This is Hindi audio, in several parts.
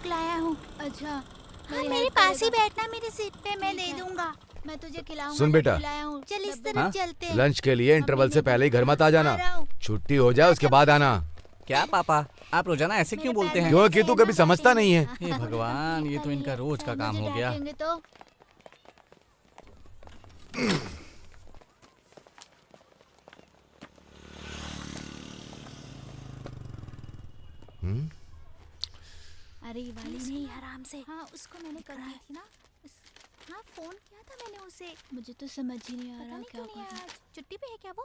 बुक लाया हूँ। अच्छा हाँ, मेरे पास ही बैठना, मेरी सीट पे, मैं दे दूंगा। मैं तुझे खिलाऊंगा। सुन बेटा, चल इस तरफ हाँ? चलते हैं। लंच के लिए इंटरवल से पहले ही घर मत आ जाना। छुट्टी हो जाए उसके बाद आना। क्या पापा, आप रोजाना ऐसे क्यों बोलते हैं? क्योंकि तू कभी समझता नहीं है। हे भगवान, ये तो इनका रोज का काम हो गया। तो अरे वाली नहीं, आराम से। हाँ, उसको मैंने कराई थी ना। हाँ, फोन किया था मैंने उसे। मुझे तो समझ ही नहीं आ रहा क्या क्यों नहीं करूं। आया? छुट्टी पे है क्या वो?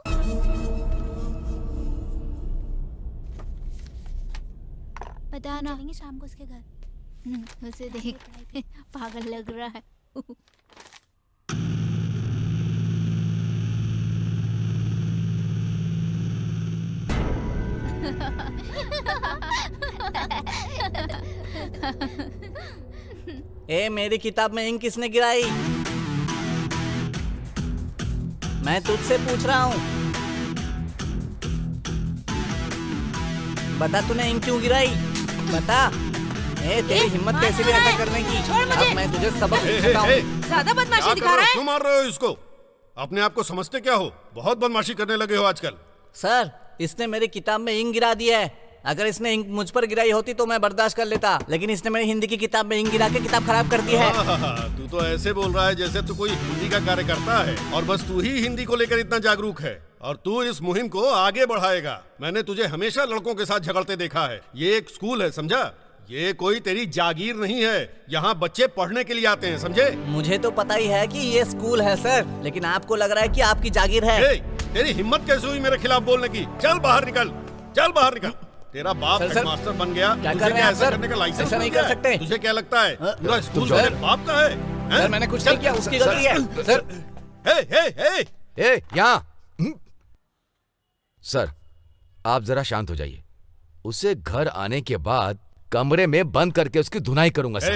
पता ना, चलेंगे शाम को उसके घर। उसे देख पागल लग रहा है। ए, मेरी किताब में इंक किसने गिराई? मैं तुझसे पूछ रहा हूँ, बता तूने इंक क्यों गिराई? बता। ए, तेरी हिम्मत कैसे भी ऐसा करने की? अब मैं तुझे सबक सिखाऊं। ज्यादा बदमाशी दिखा रहा है। क्यों मार रहे हो इसको? अपने आप को समझते क्या हो? बहुत बदमाशी करने लगे हो आजकल। सर, इसने मेरी किताब में इंक गिरा दिया है। अगर इसने इंक मुझ पर गिराई होती तो मैं बर्दाश्त कर लेता, लेकिन इसने मेरी हिंदी की किताब में इंक गिरा के किताब खराब कर दी है। तू तो ऐसे बोल रहा है जैसे तू कोई हिंदी का कार्य करता है और बस तू ही हिंदी को लेकर इतना जागरूक है और तू इस मुहिम को आगे बढ़ाएगा। मैंने तुझे हमेशा लड़कों के साथ झगड़ते देखा है। ये एक स्कूल है, समझा? ये कोई तेरी जागीर नहीं है। यहाँ बच्चे पढ़ने के लिए आते हैं, समझे? मुझे तो पता ही है कि ये स्कूल है सर, लेकिन आपको लग रहा है कि आपकी जागीर है। तेरी हिम्मत कैसे हुई मेरे खिलाफ बोलने की? चल बाहर निकल, चल बाहर निकल। तेरा बाप हेडमास्टर बन गया, क्या तुझे कर रहे हैं ऐसा सर? करने का लाइसेंस ऐसा नहीं कर सकते। तुझे क्या लगता है पूरा स्कूल चुप मेरे रहो। बाप का है? सर, मैंने कुछ नहीं किया, उसकी गलती है। सर, हे यहाँ। सर, आप जरा शांत हो जाइए। उसे घर आने के बाद कमरे में बंद करके उसकी धुनाई करूंगा सर।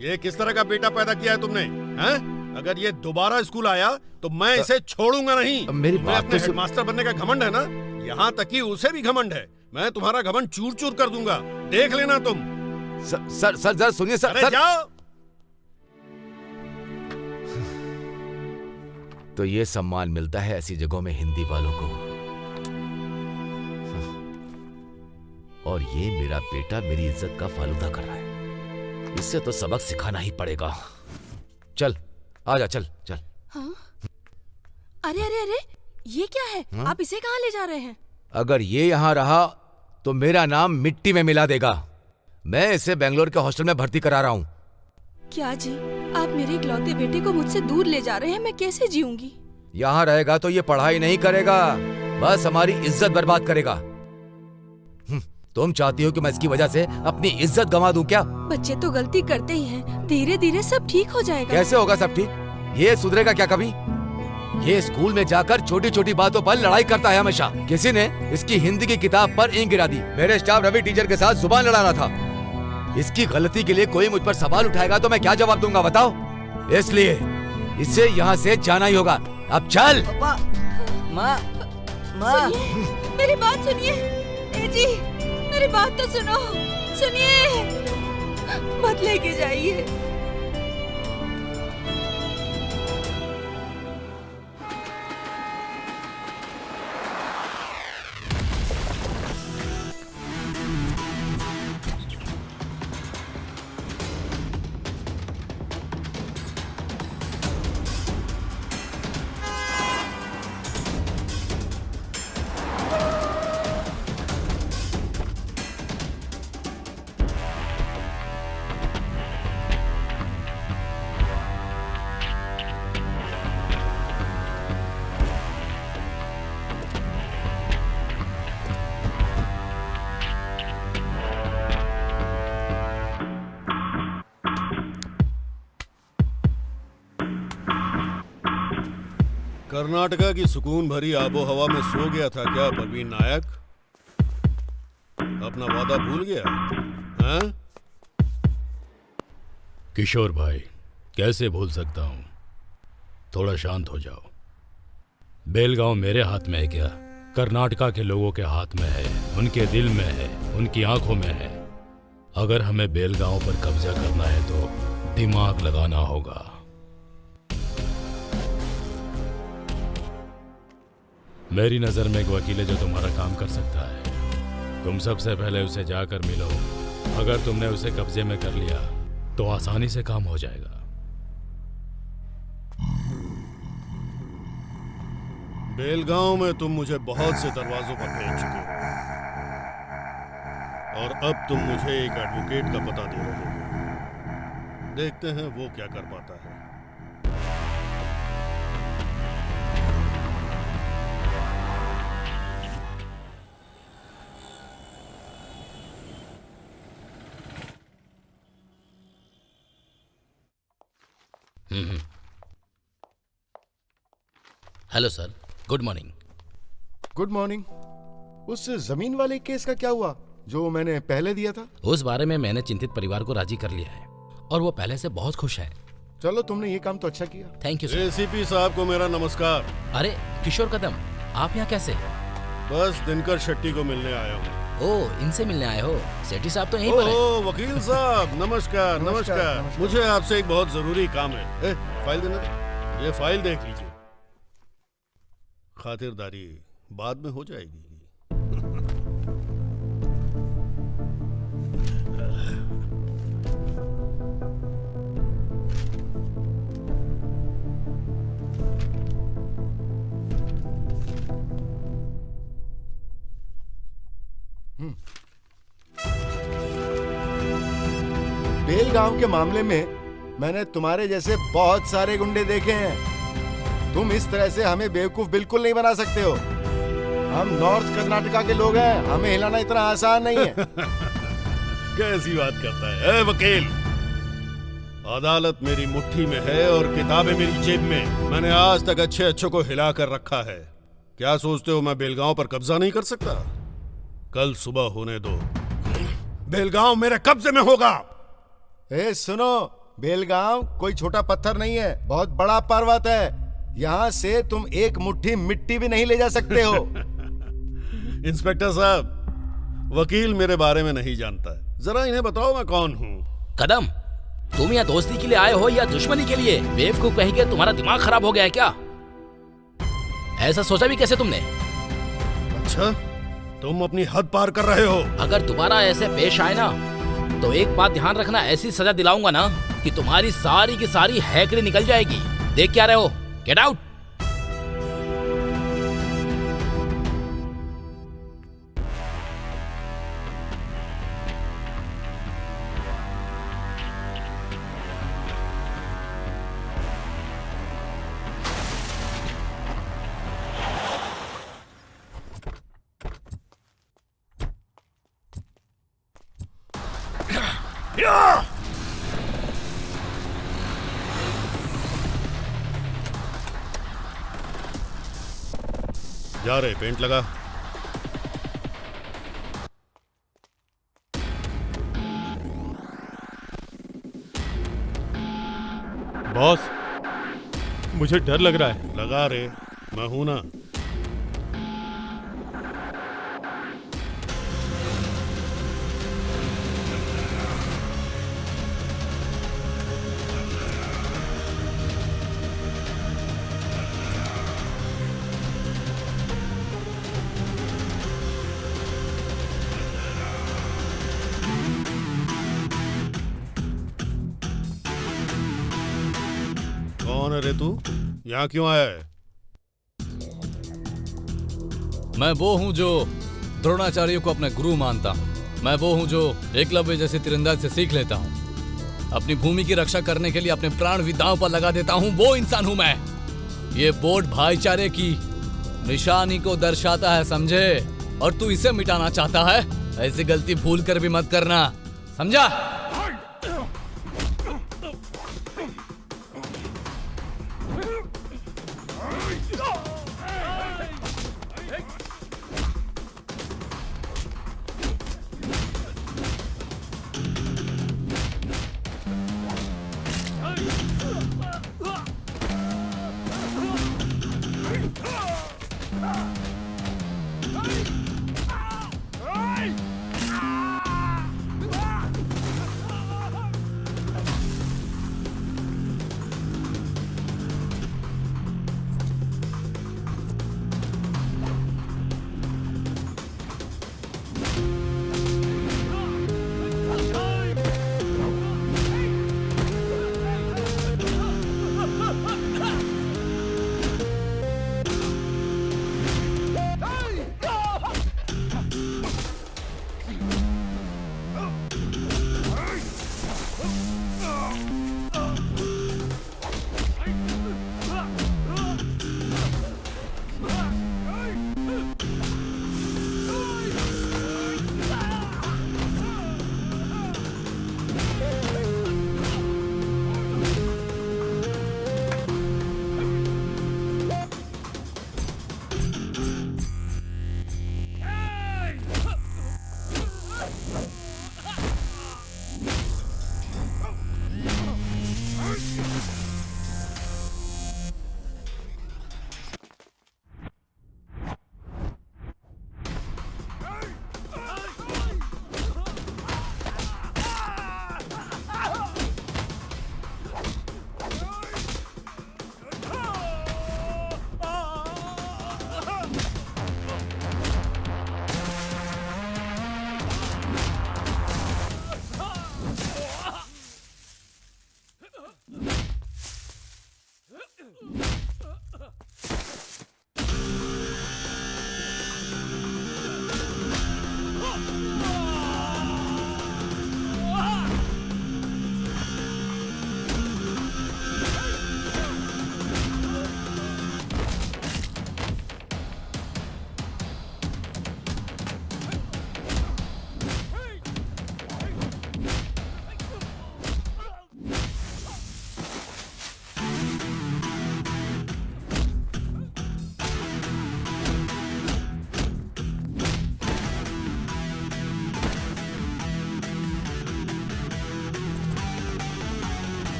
ये किस तरह का बेटा पैदा किया है तुमने? हैं? अगर ये दोबारा स्कूल आया तो मैं इसे छोड़ूंगा नहीं। मेरी मैं बात अपने तो हेडमास्टर बनने का घमंड है ना, यहाँ तक कि उसे भी घमंड है। मैं तुम्हारा घमंड चूर चूर कर दूंगा, देख लेना तुम। सर जरा सुनिए सर। अरे जाओ। तो ये सम्मान मिलता है ऐसी जगहों में हिंदी वालों को। और ये मेरा बेटा मेरी इज्जत का फालूदा कर रहा है। इससे तो सबक सिखाना ही पड़ेगा। चल आजा, चल चल। हाँ? अरे अरे अरे, ये क्या है? हाँ? आप इसे कहाँ ले जा रहे हैं? अगर ये यहाँ रहा तो मेरा नाम मिट्टी में मिला देगा। मैं इसे बेंगलोर के हॉस्टल में भर्ती करा रहा हूँ। क्या जी, आप मेरे इकलौते बेटे को मुझसे दूर ले जा रहे हैं? मैं कैसे जीऊंगी? यहाँ रहेगा तो ये पढ़ाई नहीं करेगा, बस हमारी इज्जत बर्बाद करेगा। तुम चाहती हो कि मैं इसकी वजह से अपनी इज्जत गंवा दूं क्या? बच्चे तो गलती करते ही हैं, धीरे धीरे सब ठीक हो जाएगा। कैसे होगा सब ठीक? ये सुधरेगा क्या कभी? ये स्कूल में जाकर छोटी छोटी बातों पर लड़ाई करता है हमेशा। किसी ने इसकी हिंदी की किताब पर इंक गिरा दी। मेरे स्टाफ रवि टीचर के साथ जुबान लड़ाना था। इसकी गलती के लिए कोई मुझ पर सवाल उठाएगा तो मैं क्या जवाब दूंगा बताओ? इसलिए इसे यहाँ से जाना ही होगा। अब चल। माँ, माँ, मेरी बात सुनिए। ए जी, मेरी बात तो सुनो, सुनिए, मत लेके जाइए। कर्नाटका की सुकून भरी आबो हवा में सो गया था क्या परवीन नायक? अपना वादा भूल गया? हाँ? किशोर भाई, कैसे भूल सकता हूं? थोड़ा शांत हो जाओ। बेलगांव मेरे हाथ में है क्या? कर्नाटका के लोगों के हाथ में है, उनके दिल में है, उनकी आंखों में है। अगर हमें बेलगांव पर कब्जा करना है तो दिमाग लगाना होगा। मेरी नजर में एक वकील है जो तुम्हारा काम कर सकता है। तुम सबसे पहले उसे जाकर मिलो। अगर तुमने उसे कब्जे में कर लिया तो आसानी से काम हो जाएगा। बेलगांव में तुम मुझे बहुत से दरवाजों पर भेज चुके हो और अब तुम मुझे एक एडवोकेट का पता दे रहे हो। देखते हैं वो क्या कर पाता है। Hello sir, good morning. Good morning. उस जमीन वाले केस का क्या हुआ जो मैंने पहले दिया था? उस बारे में मैंने चिंतित परिवार को राजी कर लिया है और वो पहले से बहुत खुश है। चलो, तुमने ये काम तो अच्छा किया। Thank you sir. एसीपी साहब को मेरा नमस्कार। अरे किशोर कदम, आप यहाँ कैसे? बस दिनकर शेट्टी को मिलने आया हूँ। ओह, इनसे मिलने आए हो? सेठी साहब तो यहीं पर हैं। ओह, वकील साहब, नमस्कार नमस्कार। मुझे आपसे एक बहुत जरूरी काम है। फाइल देना दे। ये फाइल देख लीजिए। खातिरदारी बाद में हो जाएगी। बेलगांव के मामले में मैंने तुम्हारे जैसे बहुत सारे गुंडे देखे हैं। तुम इस तरह से हमें बेवकूफ बिल्कुल नहीं बना सकते हो। हम नॉर्थ कर्नाटका के लोग हैं, हमें हिलाना इतना आसान नहीं है। कैसी बात करता है वकील? अदालत मेरी मुट्ठी में है और किताबें मेरी जेब में। मैंने आज तक अच्छे अच्छों को हिला कर रखा है। क्या सोचते हो मैं बेलगांव पर कब्जा नहीं कर सकता? कल सुबह होने दो, बेलगांव मेरे कब्जे में होगा। सुनो, बेलगांव कोई छोटा पत्थर नहीं है, बहुत बड़ा पर्वत है। यहाँ से तुम एक मुट्ठी मिट्टी भी नहीं ले जा सकते हो। इंस्पेक्टर साहब, वकील मेरे बारे में नहीं जानता है। जरा इन्हें बताओ मैं कौन हूँ। कदम, तुम यहाँ दोस्ती के लिए आए हो या दुश्मनी के लिए? बेवकूफ कहीं के, तुम्हारा दिमाग खराब हो गया है क्या? ऐसा सोचा भी कैसे तुमने? अच्छा, तुम अपनी हद पार कर रहे हो। अगर दोबारा ऐसे पेश आए ना तो एक बात ध्यान रखना, ऐसी सजा दिलाऊंगा ना कि तुम्हारी सारी की सारी हैकड़ी निकल जाएगी। देख क्या रहे हो? Get out. जा रहे, पेंट लगा। बॉस, मुझे डर लग रहा है। लगा रे, मैं हूं ना। कौन है रे तू? यहाँ क्यों आया है? मैं वो हूँ जो द्रोणाचार्य को अपना गुरु मानता हूँ। मैं वो हूँ जो एकलव्य जैसे तीरंदाज से सीख लेता हूँ। अपनी भूमि की रक्षा करने के लिए अपने प्राण भी दांव पर लगा देता हूँ। वो इंसान हूँ मैं। ये बोर्ड भाईचारे की निशानी को दर्शाता है, समझे? और तू इसे मिटाना चाहता है? ऐसी गलती भूल कर भी मत करना, समझा?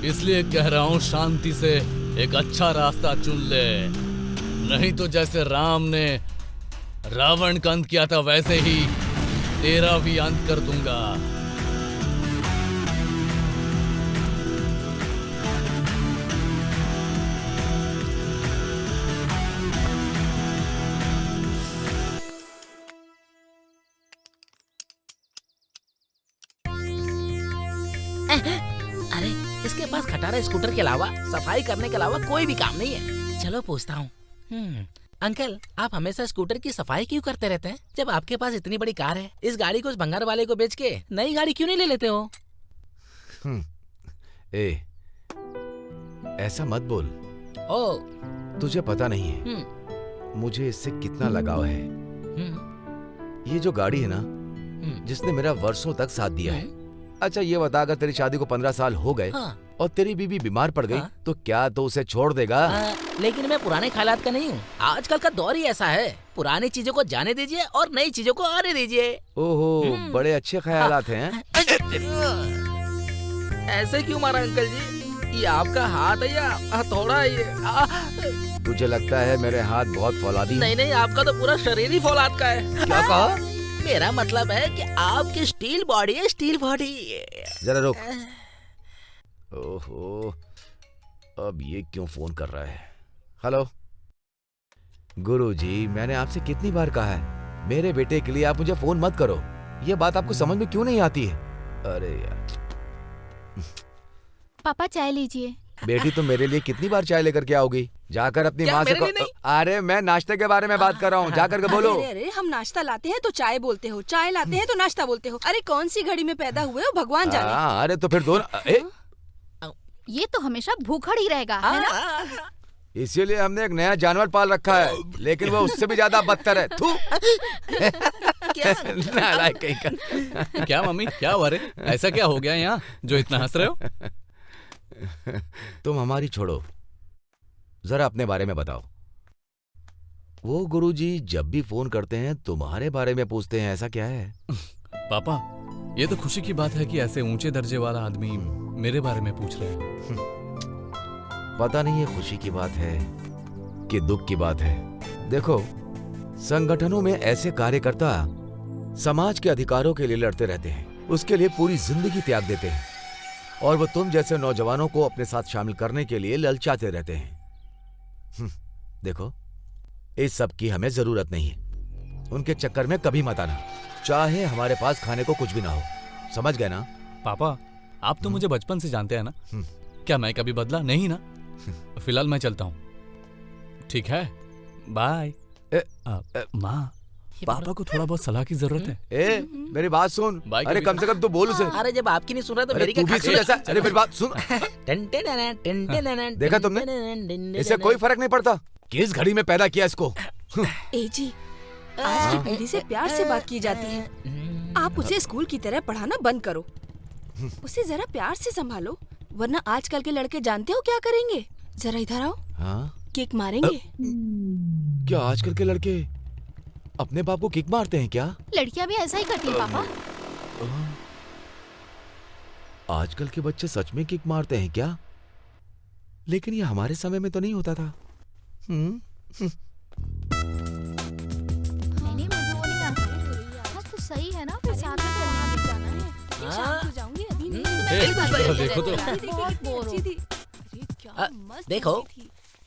इसलिए कह रहा हूं शांति से एक अच्छा रास्ता चुन ले, नहीं तो जैसे राम ने रावण का अंत किया था वैसे ही तेरा भी अंत कर दूंगा। अरे इसके पास खटारा स्कूटर के अलावा सफाई करने के अलावा कोई भी काम नहीं है। चलो पूछता हूँ। अंकल, आप हमेशा स्कूटर की सफाई क्यों करते रहते हैं जब आपके पास इतनी बड़ी कार है? इस गाड़ी को उस भंगार वाले को बेच के नई गाड़ी क्यों नहीं ले लेते हो? ऐसा मत बोल। ओ, तुझे पता नहीं है मुझे इससे कितना लगाव है। ये जो गाड़ी है ना, जिसने मेरा वर्षों तक साथ दिया है। अच्छा ये बता, अगर तेरी शादी को 15 साल हो गए और तेरी बीवी बीमार पड़ गई तो क्या तो उसे छोड़ देगा? लेकिन मैं पुराने ख्यालात का नहीं हूँ। आजकल का दौर ही ऐसा है, पुरानी चीजों को जाने दीजिए और नई चीजों को आने दीजिए। ओहो, बड़े अच्छे ख्यालात हैं। ऐसे क्यों मारा अंकल जी? ये आपका हाथ है या हथौड़ा है ये? तुझे लगता है मेरे हाथ बहुत फौलादी? नहीं नहीं, आपका तो पूरा शरीर ही फौलाद का है। क्या कहा? मेरा मतलब है कि आपकी स्टील बॉडी है, स्टील बॉडी। जरा रुक। ओहो, अब ये क्यों फोन कर रहा है? हेलो गुरुजी, मैंने आपसे कितनी बार कहा है मेरे बेटे के लिए आप मुझे फोन मत करो। ये बात आपको समझ में क्यों नहीं आती है? अरे यार। पापा चाय लीजिए। बेटी तुम मेरे लिए कितनी बार चाय लेकर के आओगी? जाकर अपनी माँ से अरे मैं नाश्ते के बारे में बात कर रहा हूँ, जाकर के बोलो। अरे हम नाश्ता लाते हैं तो चाय बोलते हो, चाय लाते हैं तो नाश्ता बोलते हो। अरे कौन सी घड़ी में पैदा हुए हो भगवान जाने। अरे तो फिर दोनों ये तो हमेशा भूखड़ ही रहेगा, है ना? इसीलिए हमने एक नया जानवर पाल रखा है, लेकिन वो उससे भी ज्यादा बदतर है। थू। नालायक कहीं का। क्या मम्मी, क्या हुआ रे? ऐसा क्या हो गया यहाँ जो इतना हंस रहे हो? तुम हमारी छोड़ो, जरा अपने बारे में बताओ। वो गुरुजी जब भी फोन करते हैं तुम्हारे बारे में पूछते हैं, ऐसा क्या है? पापा, ये तो खुशी की बात है कि ऐसे ऊंचे दर्जे वाला आदमी मेरे बारे में पूछ रहे हैं। पता नहीं ये खुशी की बात है कि दुख की बात है। देखो, संगठनों में ऐसे कार्यकर्ता समाज के अधिकारों के लिए लड़ते रहते हैं, उसके लिए पूरी जिंदगी त्याग देते हैं, और वो तुम जैसे नौजवानों को अपने साथ शामिल करने के लिए ललचाते रहते हैं। देखो, इस सब की हमें जरूरत नहीं है। उनके चक्कर में कभी मत आना, चाहे हमारे पास खाने को कुछ भी ना हो। समझ गए ना? पापा, आप तो मुझे बचपन से जानते हैं ना। क्या मैं कभी बदला नहीं ना? फिलहाल मैं चलता हूँ, ठीक है? बाय। माँ, पापा को थोड़ा बहुत सलाह की जरूरत है। मेरी बात सुन। अरे कम से कम तू बोल उसे। अरे जब आपकी नहीं सुन रहा तो मेरी क्या? अरे मेरी बात सुन। देखा तुमने, इसे कोई फर्क नहीं पड़ता किस घड़ी में पैदा किया इसको। ए जी, आज की पीढ़ी से प्यार से बात की जाती है। आप उसे स्कूल की तरह पढ़ाना बंद करो, उसे जरा प्यार से संभालो, वरना आजकल के लड़के जानते हो क्या करेंगे? जरा इधर आओ। किक मारेंगे। क्या आजकल के लड़के अपने बाप को किक मारते हैं क्या? लड़कियां भी ऐसा ही करती हैं पापा। आजकल के बच्चे सच में किक मारते हैं क्या? लेकिन ये हमारे समय में तो नहीं होता था। नहीं, मुझे वो नहीं आता। हाँ तो सही है ना, फिर साथ में चलना जाना है। शाम को जाऊंगी, अभी नहीं। देखो तो। बहुत बोर हो। देखो,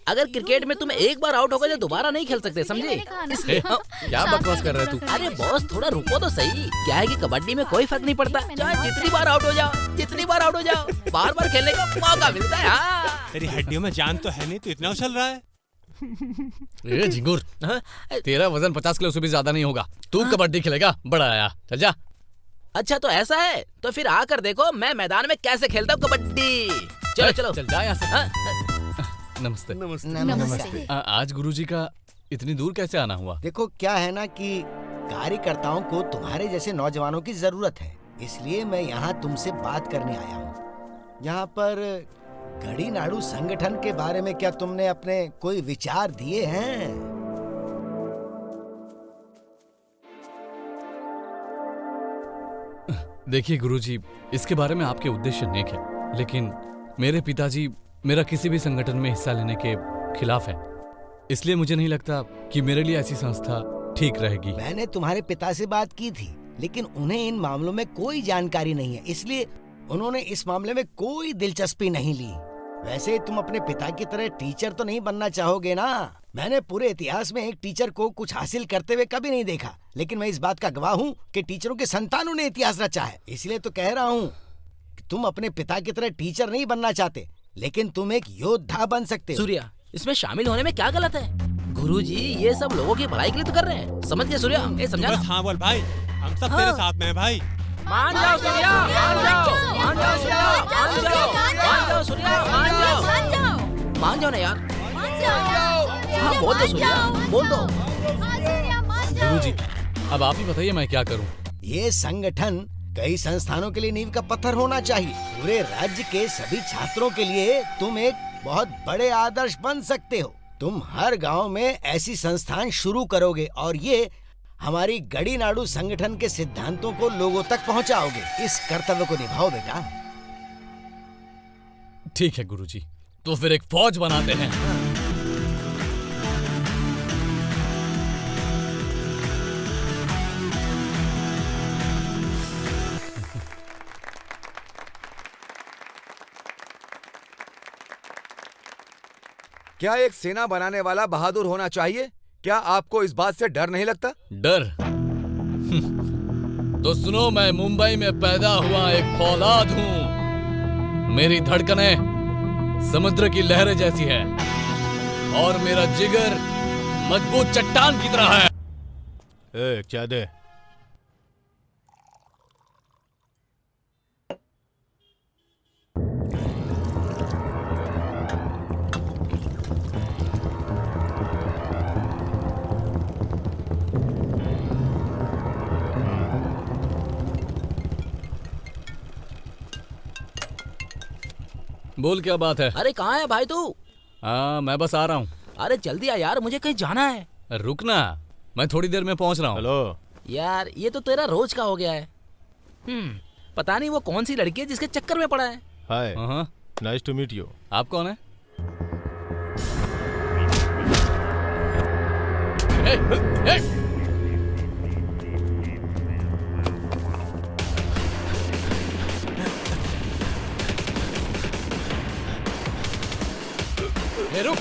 अगर क्रिकेट में तुम एक बार आउट हो गए तो दोबारा नहीं खेल सकते, समझे? क्या बकवास कर रहे तू? अरे बॉस, थोड़ा रुको तो सही। क्या है कि कबड्डी में कोई फर्क नहीं पड़ता, चाहे जितनी बार आउट हो जाओ, जितनी बार आउट हो जाओ, बार बार खेलने का मौका मिलता है। तेरी हड्डियों में जान तो है नहीं, तो इतना उछल रहा है। ए झिंगुर, तेरा वजन 50 किलो से भी ज्यादा नहीं होगा। तू कबड्डी खेलेगा? बड़ा आया, चल जा। अच्छा तो ऐसा है, तो फिर आकर देखो मैं मैदान में कैसे खेलता हूँ कबड्डी। चलो चलो, चल जा यहाँ से। नमस्ते। नमस्ते। आज गुरुजी का इतनी दूर कैसे आना हुआ? देखो, क्या है ना कि कार्यकर्ताओं को तुम्हारे जैसे नौजवानों की जरूरत है, इसलिए मैं यहाँ तुमसे बात करने आया हूँ। यहाँ पर गड़ी नाड़ू संगठन के बारे में क्या तुमने अपने कोई विचार दिए हैं? देखिए गुरुजी, इसके बारे में आपके उद्देश्य नेक है, लेकिन मेरे पिताजी मेरा किसी भी संगठन में हिस्सा लेने के खिलाफ है। इसलिए मुझे नहीं लगता कि मेरे लिए ऐसी संस्था ठीक रहेगी। मैंने तुम्हारे पिता से बात की थी, लेकिन उन्हें इन मामलों में कोई जानकारी नहीं है, इसलिए उन्होंने इस मामले में कोई दिलचस्पी नहीं ली। वैसे तुम अपने पिता की तरह टीचर तो नहीं बनना चाहोगे ना? मैंने पूरे इतिहास में एक टीचर को कुछ हासिल करते हुए कभी नहीं देखा, लेकिन मैं इस बात का गवाह हूँ कि टीचरों के संतानों ने इतिहास रचा है। इसलिए तो कह रहा हूँ कि तुम अपने पिता की तरह टीचर नहीं बनना चाहते, लेकिन तुम एक योद्धा बन सकते हो। सूर्या, इसमें शामिल होने में क्या गलत है? गुरुजी ये सब लोगों की भलाई के लिए तो कर रहे हैं, समझ गए सूर्या? ये समझा ना? हाँ बोल भाई, हम सब तेरे साथ में हैं भाई। मान जाओ सूर्या, मान जाओ, मान जाओ सूर्या, मान जाओ, मान जाओ सूर्या, मान जाओ, मान जाओ ना यार, हाँ बोल दो सूर्या, बोल दो। गुरुजी, अब आप ही बताइए मैं क्या करूं? ये संगठन कई संस्थानों के लिए नींव का पत्थर होना चाहिए। पूरे राज्य के सभी छात्रों के लिए तुम एक बहुत बड़े आदर्श बन सकते हो। तुम हर गांव में ऐसी संस्थान शुरू करोगे और ये हमारी गड़ीनाडु संगठन के सिद्धांतों को लोगों तक पहुंचाओगे। इस कर्तव्य को निभाओ बेटा। ठीक है गुरुजी, तो फिर एक फौज बनाते हैं। क्या एक सेना बनाने वाला बहादुर होना चाहिए? क्या आपको इस बात से डर नहीं लगता? डर? तो सुनो, मैं मुंबई में पैदा हुआ एक फौलाद हूँ। मेरी धड़कनें समुद्र की लहरें जैसी है और मेरा जिगर मजबूत चट्टान की तरह है। ए, क्या दे? बोल, क्या बात है? अरे कहाँ है भाई तू? हाँ, मैं बस आ रहा हूँ। अरे जल्दी आ यार, मुझे कहीं जाना है। रुकना, मैं थोड़ी देर में पहुँच रहा हूँ। हेलो यार, ये तो तेरा रोज का हो गया है। पता नहीं वो कौन सी लड़की है जिसके चक्कर में पड़ा है। हाय, नाइस टू मीट यू। आप कौन है? रुक।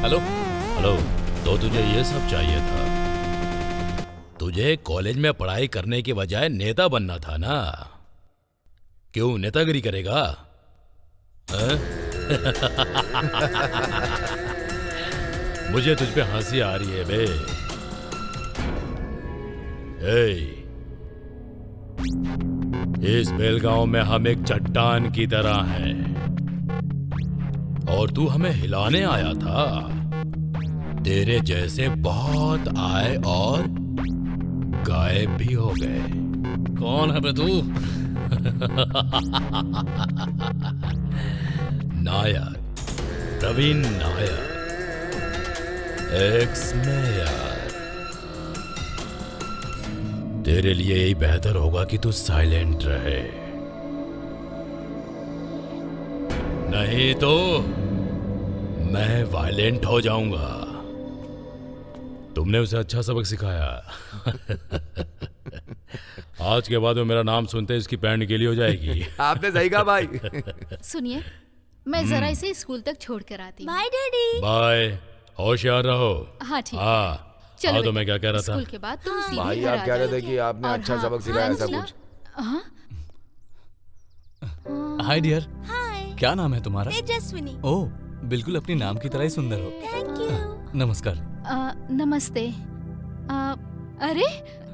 हेलो हेलो, तो तुझे ये सब चाहिए था? तुझे कॉलेज में पढ़ाई करने के बजाय नेता बनना था ना? क्यों नेतागिरी करेगा? मुझे तुझ पे हंसी आ रही है बे। इस बेलगांव में हम एक चट्टान की तरह हैं और तू हमें हिलाने आया था। तेरे जैसे बहुत आए और गायब भी हो गए। कौन है बे तू? नायक, प्रवीण नायक, एक्स मेयर। तेरे लिए यही बेहतर होगा कि तू साइलेंट रहे, नहीं तो मैं वायलेंट हो जाऊंगा। तुमने उसे अच्छा सबक सिखाया। आज के बाद वो मेरा नाम सुनते इसकी पैंट गीली हो जाएगी। आपने सही कहा भाई। सुनिए, मैं जरा इसे स्कूल तक छोड़ कर आती हूँ। Bye daddy. बाय, होशियार रहो। हाँ ठीक है। हाँ चलो तो मैं क्या कह रहा था? स्कूल के बाद तुम सीधे भाई घर आप आ कह रहे जाओ। थे कि आपने और अच्छा हाँ, सबक सिखाया, ऐसा लंच कुछ? हाँ? हाय डियर, क्या नाम है तुम्हारा? तेजस्विनी। ओह, बिल्कुल अपनी नाम की तरह ही सुंदर हो। Thank you. नमस्कार। नमस्ते। अरे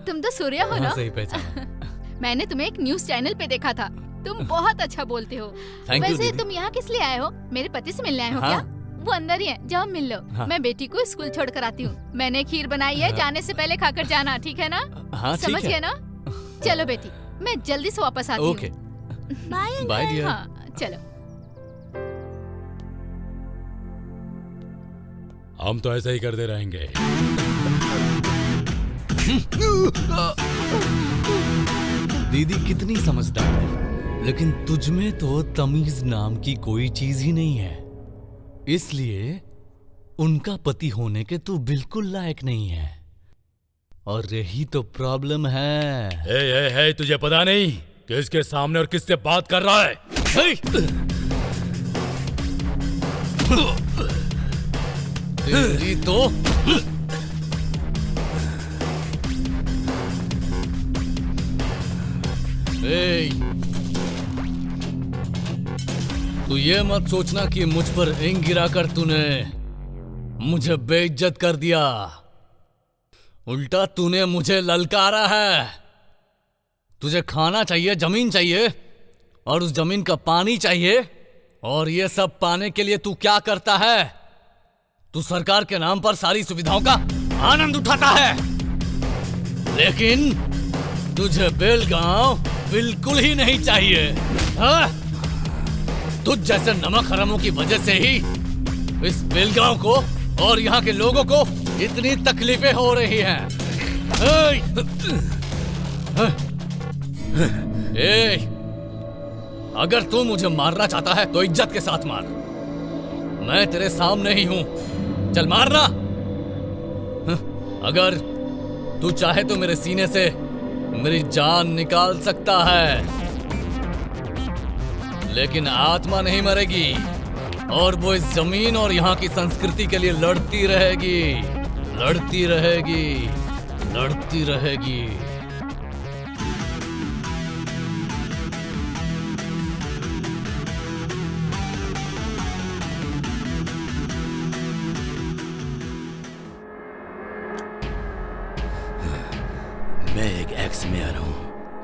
तुम तो सूर्या हो ना? हाँ, सही पहचाना। मैंने तुम्हें एक न्यूज चैनल पे देखा था। तुम बहुत अच्छा बोलते हो। Thank you, वैसे दीदी। तुम यहाँ किस लिए आए हो? मेरे पति से मिलने आए हो हाँ। क्या? वो अंदर ही है, जाओ मिल लो। हाँ। मैं बेटी को स्कूल छोड़ कर आती हूँ। मैंने खीर बनाई है, जाने से पहले खाकर जाना, ठीक है ना? हाँ, ठीक समझ है। गए ना? चलो बेटी, मैं जल्दी से वापस आती हूँ। ओके। Bye bye dear. हाँ, चलो। हम तो ऐसा ही करते रहेंगे। दीदी कितनी समझदार है, लेकिन तुझमें तो तमीज नाम की कोई चीज ही नहीं है। इसलिए उनका पति होने के तू बिल्कुल लायक नहीं है। और यही तो प्रॉब्लम है। हे, तुझे पता नहीं किसके सामने और किससे बात कर रहा है? तेरी तो तू ये मत सोचना कि मुझ पर इंग गिराकर तूने मुझे बेइज्जत कर दिया। उल्टा तूने मुझे ललकारा है। तुझे खाना चाहिए, जमीन चाहिए, और उस जमीन का पानी चाहिए। और ये सब पाने के लिए तू क्या करता है? तू सरकार के नाम पर सारी सुविधाओं का आनंद उठाता है, लेकिन तुझे बेलगांव बिल्कुल ही नहीं चाहिए। हाँ? तुझ जैसे नमक हरामों की वजह से ही इस बेलगांव को और यहाँ के लोगों को इतनी तकलीफें हो रही हैं। अगर तू मुझे मारना चाहता है तो इज्जत के साथ मार। मैं तेरे सामने ही हूं, चल मारना। अगर तू चाहे तो मेरे सीने से मेरी जान निकाल सकता है, लेकिन आत्मा नहीं मरेगी, और वो इस जमीन और यहाँ की संस्कृति के लिए लड़ती रहेगी, लड़ती रहेगी, लड़ती रहेगी। मैं एक एक्स मेयर हूँ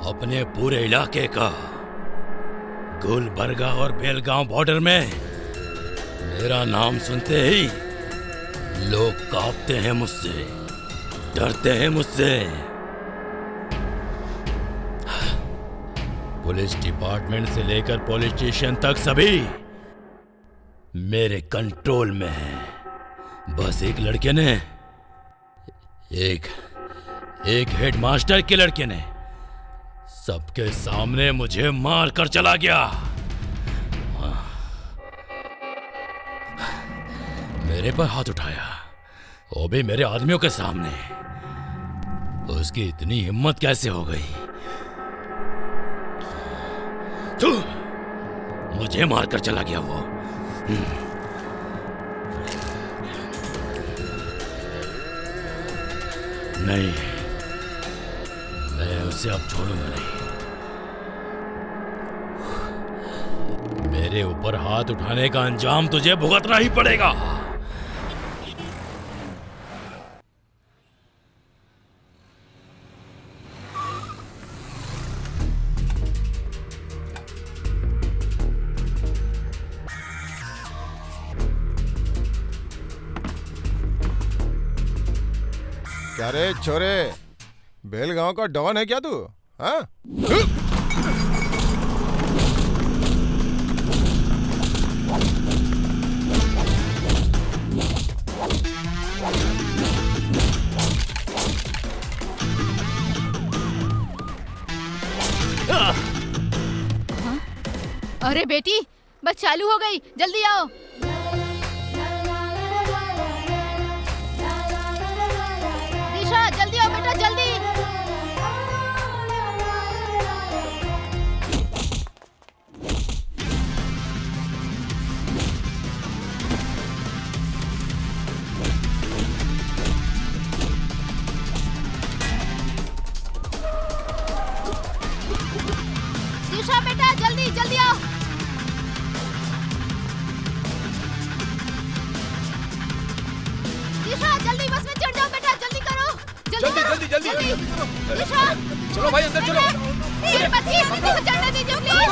अपने पूरे इलाके का। गुलबर्गा और बेलगांव बॉर्डर में मेरा नाम सुनते ही लोग कांपते हैं मुझसे, डरते हैं मुझसे। पुलिस डिपार्टमेंट से लेकर पुलिस स्टेशन तक सभी मेरे कंट्रोल में है। बस एक लड़के ने, एक हेडमास्टर के लड़के ने सबके सामने मुझे मार कर चला गया। मेरे पर हाथ उठाया, वो भी मेरे आदमियों के सामने। उसकी इतनी हिम्मत कैसे हो गई? तू मुझे मार कर चला गया वो। नहीं, मैं उसे अब छोड़ूंगा नहीं। मेरे ऊपर हाथ उठाने का अंजाम तुझे भुगतना ही पड़ेगा। क्या रे छोरे, बेलगांव का डॉन है क्या तू? हाँ? अरे बेटी, बस चालू हो गई, जल्दी आओ। जल्दी जल्दी चलो भाई अंदर चलो। चढ़ने दीजिए प्लीज।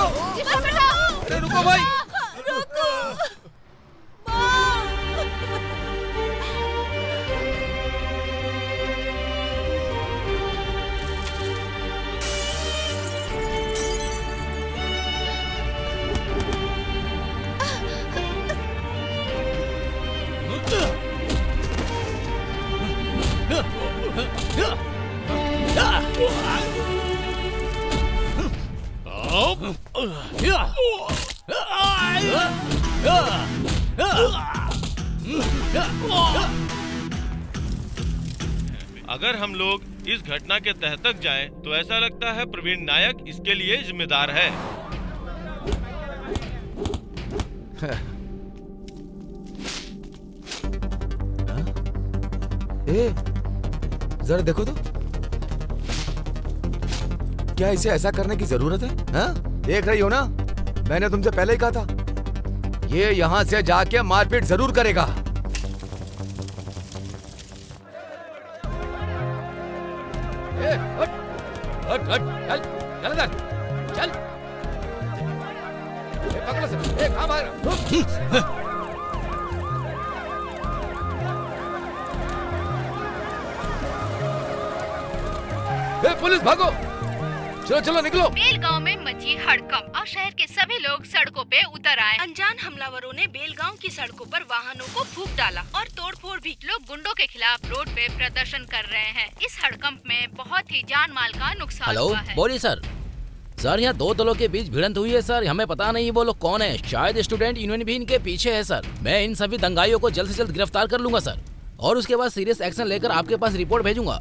अरे रुको भाई। अगर हम लोग इस घटना के तह तक जाएं, तो ऐसा लगता है प्रवीण नायक इसके लिए जिम्मेदार है। जरा देखो तो, क्या इसे ऐसा करने की जरूरत है? हाँ? देख रही हो ना, मैंने तुमसे पहले ही कहा था, ये यहाँ से जाके मारपीट जरूर करेगा। हट, चल, चल इधर, चल। पकड़ो से, कहाँ भाग पुलिस भागो, चलो चलो निकलो। बेलगांव में मची हड़कंप और शहर के सभी लोग सड़कों पे उतर आए। अनजान हमलावरों ने बेलगांव की सड़कों पर वाहनों को फूंक डाला और तोड़फोड़ भी। लोग गुंडों के खिलाफ रोड पे प्रदर्शन कर रहे हैं। इस हड़कंप में बहुत ही जान माल का नुकसान हुआ है। बोलिए सर। सर यहाँ दो दलों के बीच भिड़ंत हुई है सर, हमें पता नहीं वो लोग कौन है। शायद स्टूडेंट यूनियन भी इनके पीछे है सर। मैं इन सभी दंगाइयों को जल्द से जल्द गिरफ्तार कर लूंगा सर, और उसके बाद सीरियस एक्शन लेकर आपके पास रिपोर्ट भेजूंगा।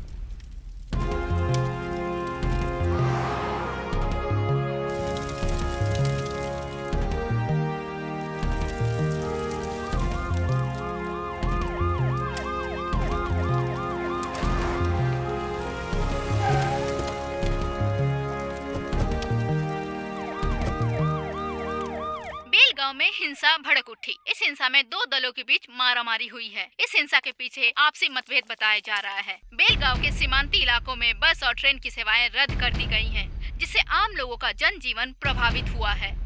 में हिंसा भड़क उठी। इस हिंसा में दो दलों के बीच मारामारी हुई है। इस हिंसा के पीछे आपसी मतभेद बताया जा रहा है। बेलगांव के सीमांती इलाकों में बस और ट्रेन की सेवाएं रद्द कर दी गई हैं, जिससे आम लोगों का जनजीवन प्रभावित हुआ है।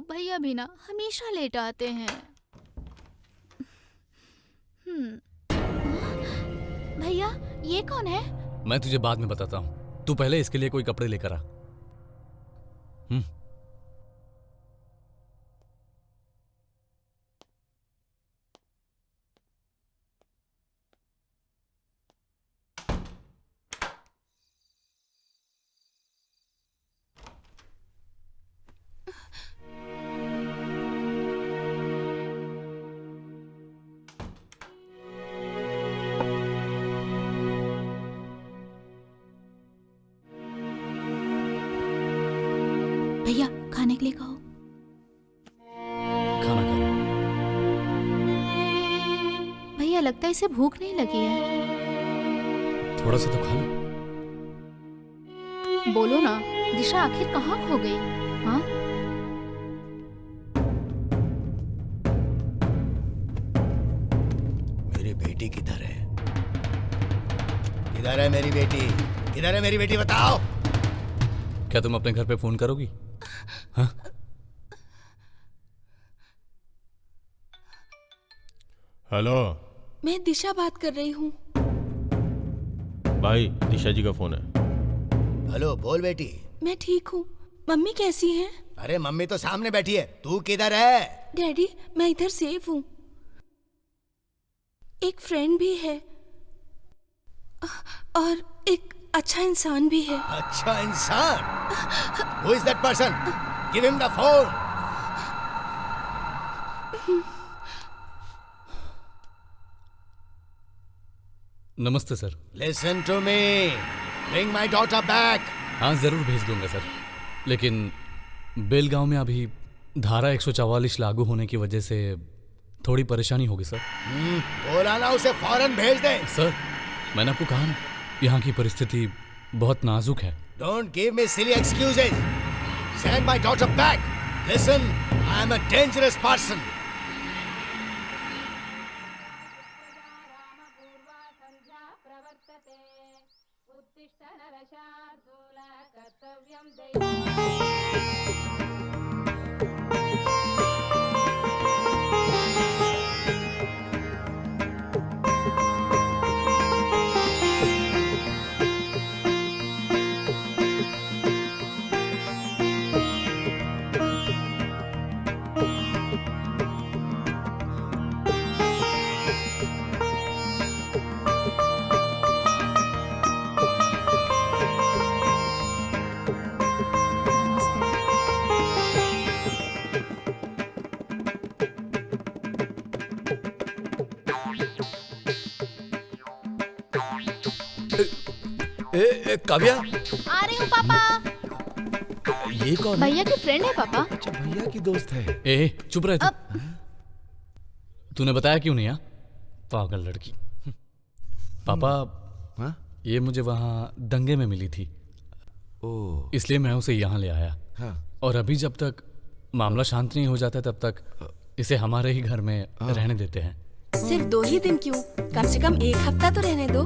भैया भी ना हमेशा लेट आते हैं। भैया ये कौन है? मैं तुझे बाद में बताता हूँ, तू पहले इसके लिए कोई कपड़े लेकर आ। भैया खाने के लिए कहो। खाना खा। भैया लगता है इसे भूख नहीं लगी है। थोड़ा सा तो खा लो। बोलो ना, दिशा आखिर कहाँ खो गई? हाँ, मेरी बेटी किधर है? किधर है मेरी बेटी? किधर है मेरी बेटी, बताओ। क्या तुम अपने घर पे फोन करोगी? हाँ? हेलो मैं दिशा बात कर रही हूँ। भाई, दिशा जी का फोन है। हेलो, बोल बेटी। मैं ठीक हूँ। मम्मी कैसी हैं? अरे मम्मी तो सामने बैठी है, तू किधर है? डैडी, मैं इधर सेफ हूँ। एक फ्रेंड भी है और एक अच्छा इंसान भी है। अच्छा इंसान? Who is that person? Give him the phone. नमस्ते sir. Listen to me. Bring my daughter back. हाँ, जरूर भेज दूंगा सर, लेकिन बेलगांव में अभी धारा 144 लागू होने की वजह से थोड़ी परेशानी होगी सर। बोला ना उसे फौरन भेज दे। सर, मैंने आपको कहा ना, यहाँ की परिस्थिति बहुत नाजुक है। Don't give me silly excuses. Send my daughter back. Listen, I am a dangerous person. Kavya, आ रही हूँ पापा। ये कौन है? भैया की फ्रेंड है पापा। अच्छा, भैया की दोस्त है। ए, चुप रहे तू। तूने बताया क्यों नहीं? पागल लड़की। पापा, हाँ? ये मुझे वहाँ दंगे में मिली थी, इसलिए मैं उसे यहाँ ले आया। हाँ। और अभी जब तक मामला शांत नहीं हो जाता तब तक इसे हमारे ही घर में रहने देते हैं। सिर्फ 2 ही दिन क्यों? कम से कम 1 हफ्ता तो रहने दो।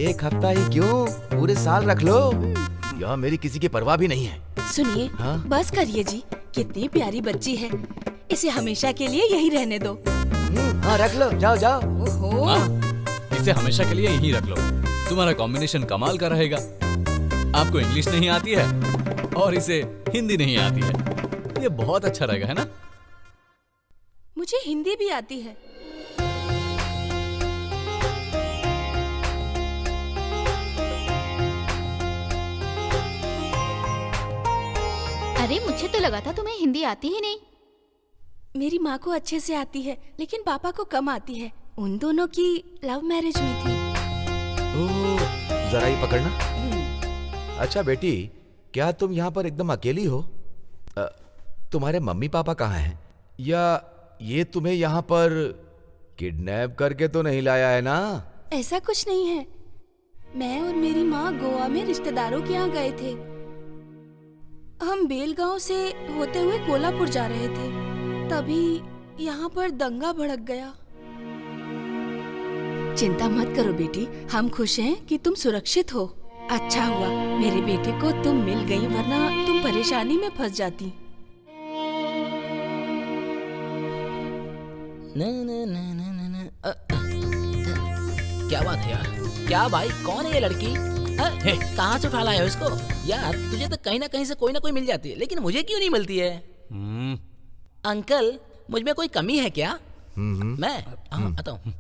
1 हफ्ता ही क्यों, पूरे साल रख लो। यहाँ मेरी किसी की परवाह भी नहीं है। सुनिए, हाँ? बस करिए जी, कितनी प्यारी बच्ची है, इसे हमेशा के लिए यही रहने दो। हाँ, रख लो, जाओ जाओ। हाँ, इसे हमेशा के लिए यहीं रख लो। तुम्हारा कॉम्बिनेशन कमाल का रहेगा। आपको इंग्लिश नहीं आती है और इसे हिंदी नहीं आती है, ये बहुत अच्छा रहेगा, है ना? मुझे हिंदी भी आती है। अरे, मुझे तो लगा था तुम्हें हिंदी आती ही नहीं। मेरी माँ को अच्छे से आती है, लेकिन पापा को कम आती है। उन दोनों की लव मैरिज हुई थी। ओह, जरा ही पकड़ना। अच्छा बेटी, क्या तुम यहाँ पर एकदम अकेली हो? तुम्हारे मम्मी पापा कहाँ हैं? या ये तुम्हें यहाँ पर किडनैप करके तो नहीं लाया है ना? ऐसा कुछ नहीं है। मैं और मेरी माँ गोवा में रिश्तेदारों के यहाँ गए थे। हम बेलगांव से होते हुए कोल्हापुर जा रहे थे, तभी यहाँ पर दंगा भड़क गया। चिंता मत करो बेटी, हम खुश हैं कि तुम सुरक्षित हो। अच्छा हुआ मेरे बेटे को तुम मिल गई, वरना तुम परेशानी में फंस जाती। क्या बात है यार? क्या भाई, कौन है ये लड़की? कहाँ से उठा लाया हो इसको? यार, तुझे तो कहीं ना कहीं से कोई ना कोई मिल जाती है, लेकिन मुझे क्यों नहीं मिलती है? अंकल, मुझ में कोई कमी है क्या? मैं आता हूँ।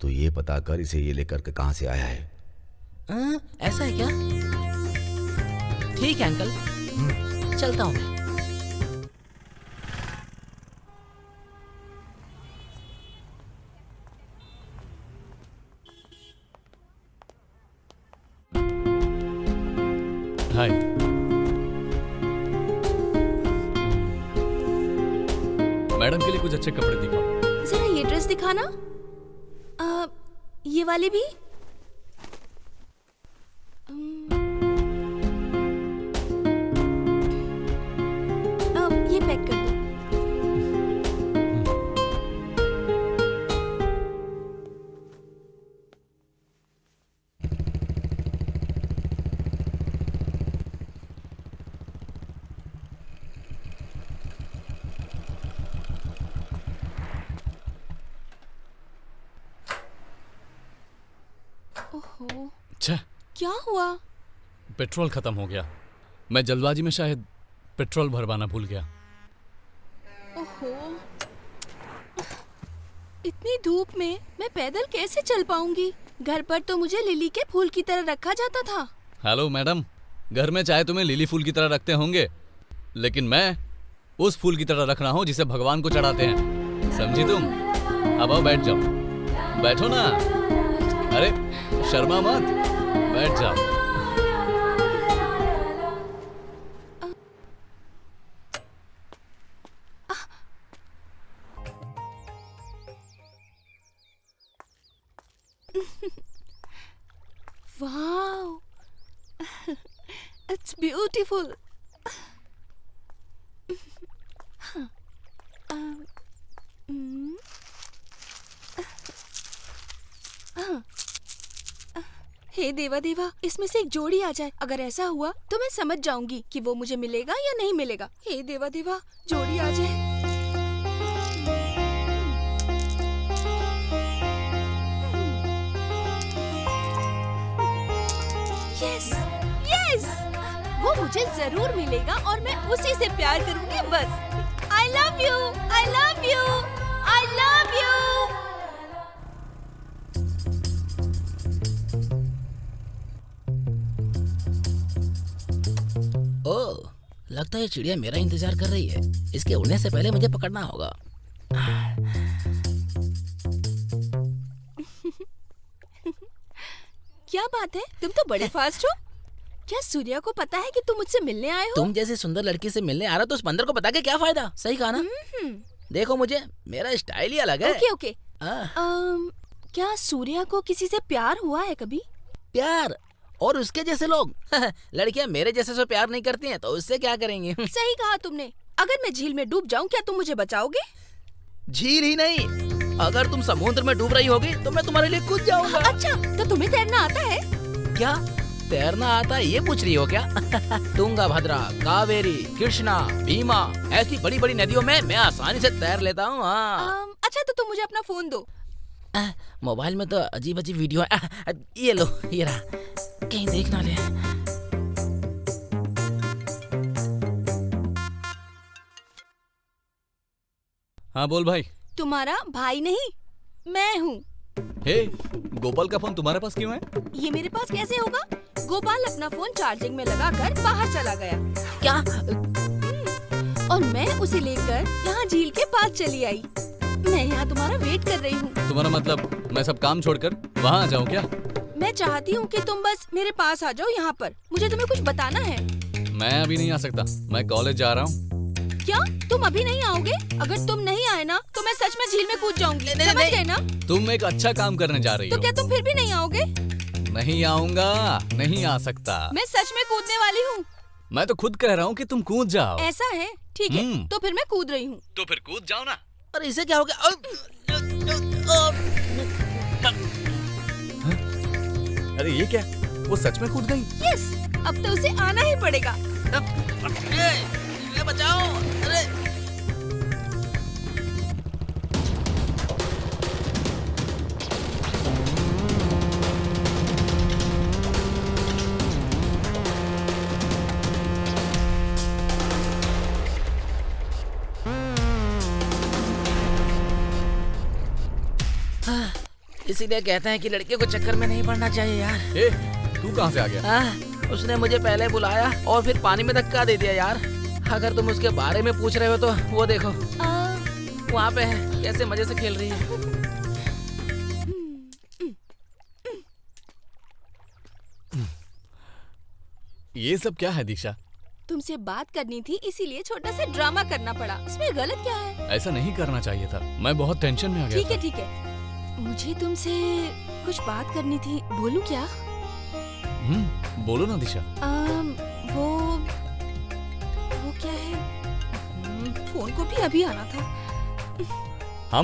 तो ये पता कर इसे ये लेकर के कहाँ से आया है। ऐसा है क्या? ठीक है अंकल, चलता हूँ मैं। हाय। मैडम के लिए कुछ अच्छे कपड़े दिखाओ। जरा ये ड्रेस दिखाना। ये वाली भी? अब ये पैक कर दो। ओहो, छह, क्या हुआ? पेट्रोल खत्म हो गया। मैं जल्दबाजी में शायद पेट्रोल भरवाना भूल गया। ओहो, इतनी धूप में मैं पैदल कैसे चल पाऊंगी? घर पर तो मुझे लिली के फूल की तरह रखा जाता था। हेलो मैडम, घर में चाहे तुम्हें लिली फूल की तरह रखते होंगे, लेकिन मैं उस फूल की तरह रख रहा हूँ जिसे भगवान को चढ़ाते हैं। समझी तुम? अब आओ, बैठ जाओ। बैठो ना। अरे शर्मा मत, बैठ जाओ। Wow, it's beautiful. हे देवा देवा, इसमें से एक जोड़ी आ जाए। अगर ऐसा हुआ तो मैं समझ जाऊंगी कि वो मुझे मिलेगा या नहीं मिलेगा। हे देवा देवा, जोड़ी आ जाए। यस, यस, वो मुझे जरूर मिलेगा और मैं उसी से प्यार करूंगी बस। I love you, I love you, I love you. ओह, लगता है चिड़िया मेरा इंतजार कर रही है। इसके उड़ने से पहले मुझे पकड़ना होगा। क्या बात है, तुम तो बड़े फास्ट हो। क्या सूर्या को पता है कि तुम मुझसे मिलने आए हो? तुम जैसी सुंदर लड़की से मिलने आ रहा तो उस बंदर को बता के क्या फायदा? सही कहा ना? देखो मुझे, मेरा स्टाइल ही अलग है। Okay okay. क्या सूर्या को किसी से प्यार हुआ है कभी? प्यार? और उसके जैसे लोग लड़कियां मेरे जैसे से प्यार नहीं करती हैं तो उससे क्या करेंगी? सही कहा तुमने। अगर मैं झील में डूब जाऊं, क्या तुम मुझे बचाओगे? झील ही नहीं, अगर तुम समुद्र में डूब रही होगी तो मैं तुम्हारे लिए कूद जाऊंगा। अच्छा, तो तुम्हें तैरना आता है? क्या तैरना आता है ये पूछ रही हो क्या? तुंगा भद्रा, कावेरी, कृष्णा, भीमा, ऐसी बड़ी बड़ी नदियों में मैं आसानी से तैर लेता हूँ। अच्छा, तो तुम मुझे अपना फोन दो। मोबाइल में तो अजीब अजीब वीडियो है। ये लो, ये रहा, कहीं देख ना ले। हाँ बोल भाई। तुम्हारा भाई नहीं, मैं हूँ। हे, गोपाल का फोन तुम्हारे पास क्यों है? ये मेरे पास कैसे होगा? गोपाल अपना फोन चार्जिंग में लगाकर बाहर चला गया। क्या? और मैं उसे लेकर यहाँ झील के पास चली आई। मैं यहाँ तुम्हारा वेट कर रही हूँ। तुम्हारा मतलब मैं सब काम छोड़कर वहाँ आ जाऊँ क्या? मैं चाहती हूँ कि तुम बस मेरे पास आ जाओ यहाँ पर। मुझे तुम्हें कुछ बताना है। मैं अभी नहीं आ सकता, मैं कॉलेज जा रहा हूँ। क्या तुम अभी नहीं आओगे? अगर तुम नहीं आए ना तो मैं सच में झील में कूद जाऊंगी। समझ गए ना? तुम एक अच्छा काम करने जा रही हो। तो क्या तुम फिर भी नहीं आओगे? नहीं आऊंगा, नहीं आ सकता। मैं सच में कूदने वाली हूँ। मैं तो खुद कह रहा हूँ कि तुम कूद जाओ। ऐसा है? ठीक है, तो फिर मैं कूद रही हूँ। तो फिर कूद जाओ ना। अरे इसे क्या हो गया? अरे ये क्या? वो सच में कूद गई? यस, अब तो उसे आना ही पड़ेगा। बचाओ! अरे इसीलिए कहते हैं कि लड़के को चक्कर में नहीं पड़ना चाहिए यार। तू कहाँ से आ गया? उसने मुझे पहले बुलाया और फिर पानी में धक्का दे दिया यार। अगर तुम उसके बारे में पूछ रहे हो तो वो देखो, वहाँ पे है, कैसे मजे से खेल रही है। ये सब क्या है दीक्षा? तुमसे बात करनी थी, इसीलिए छोटा सा ड्रामा करना पड़ा। इसमें गलत क्या है? ऐसा नहीं करना चाहिए था, मैं बहुत टेंशन में आ गया। ठीक है, मुझे तुमसे कुछ बात करनी थी, बोलूं क्या? बोलो ना दिशा। वो क्या है? फोन को भी अभी आना था। हाँ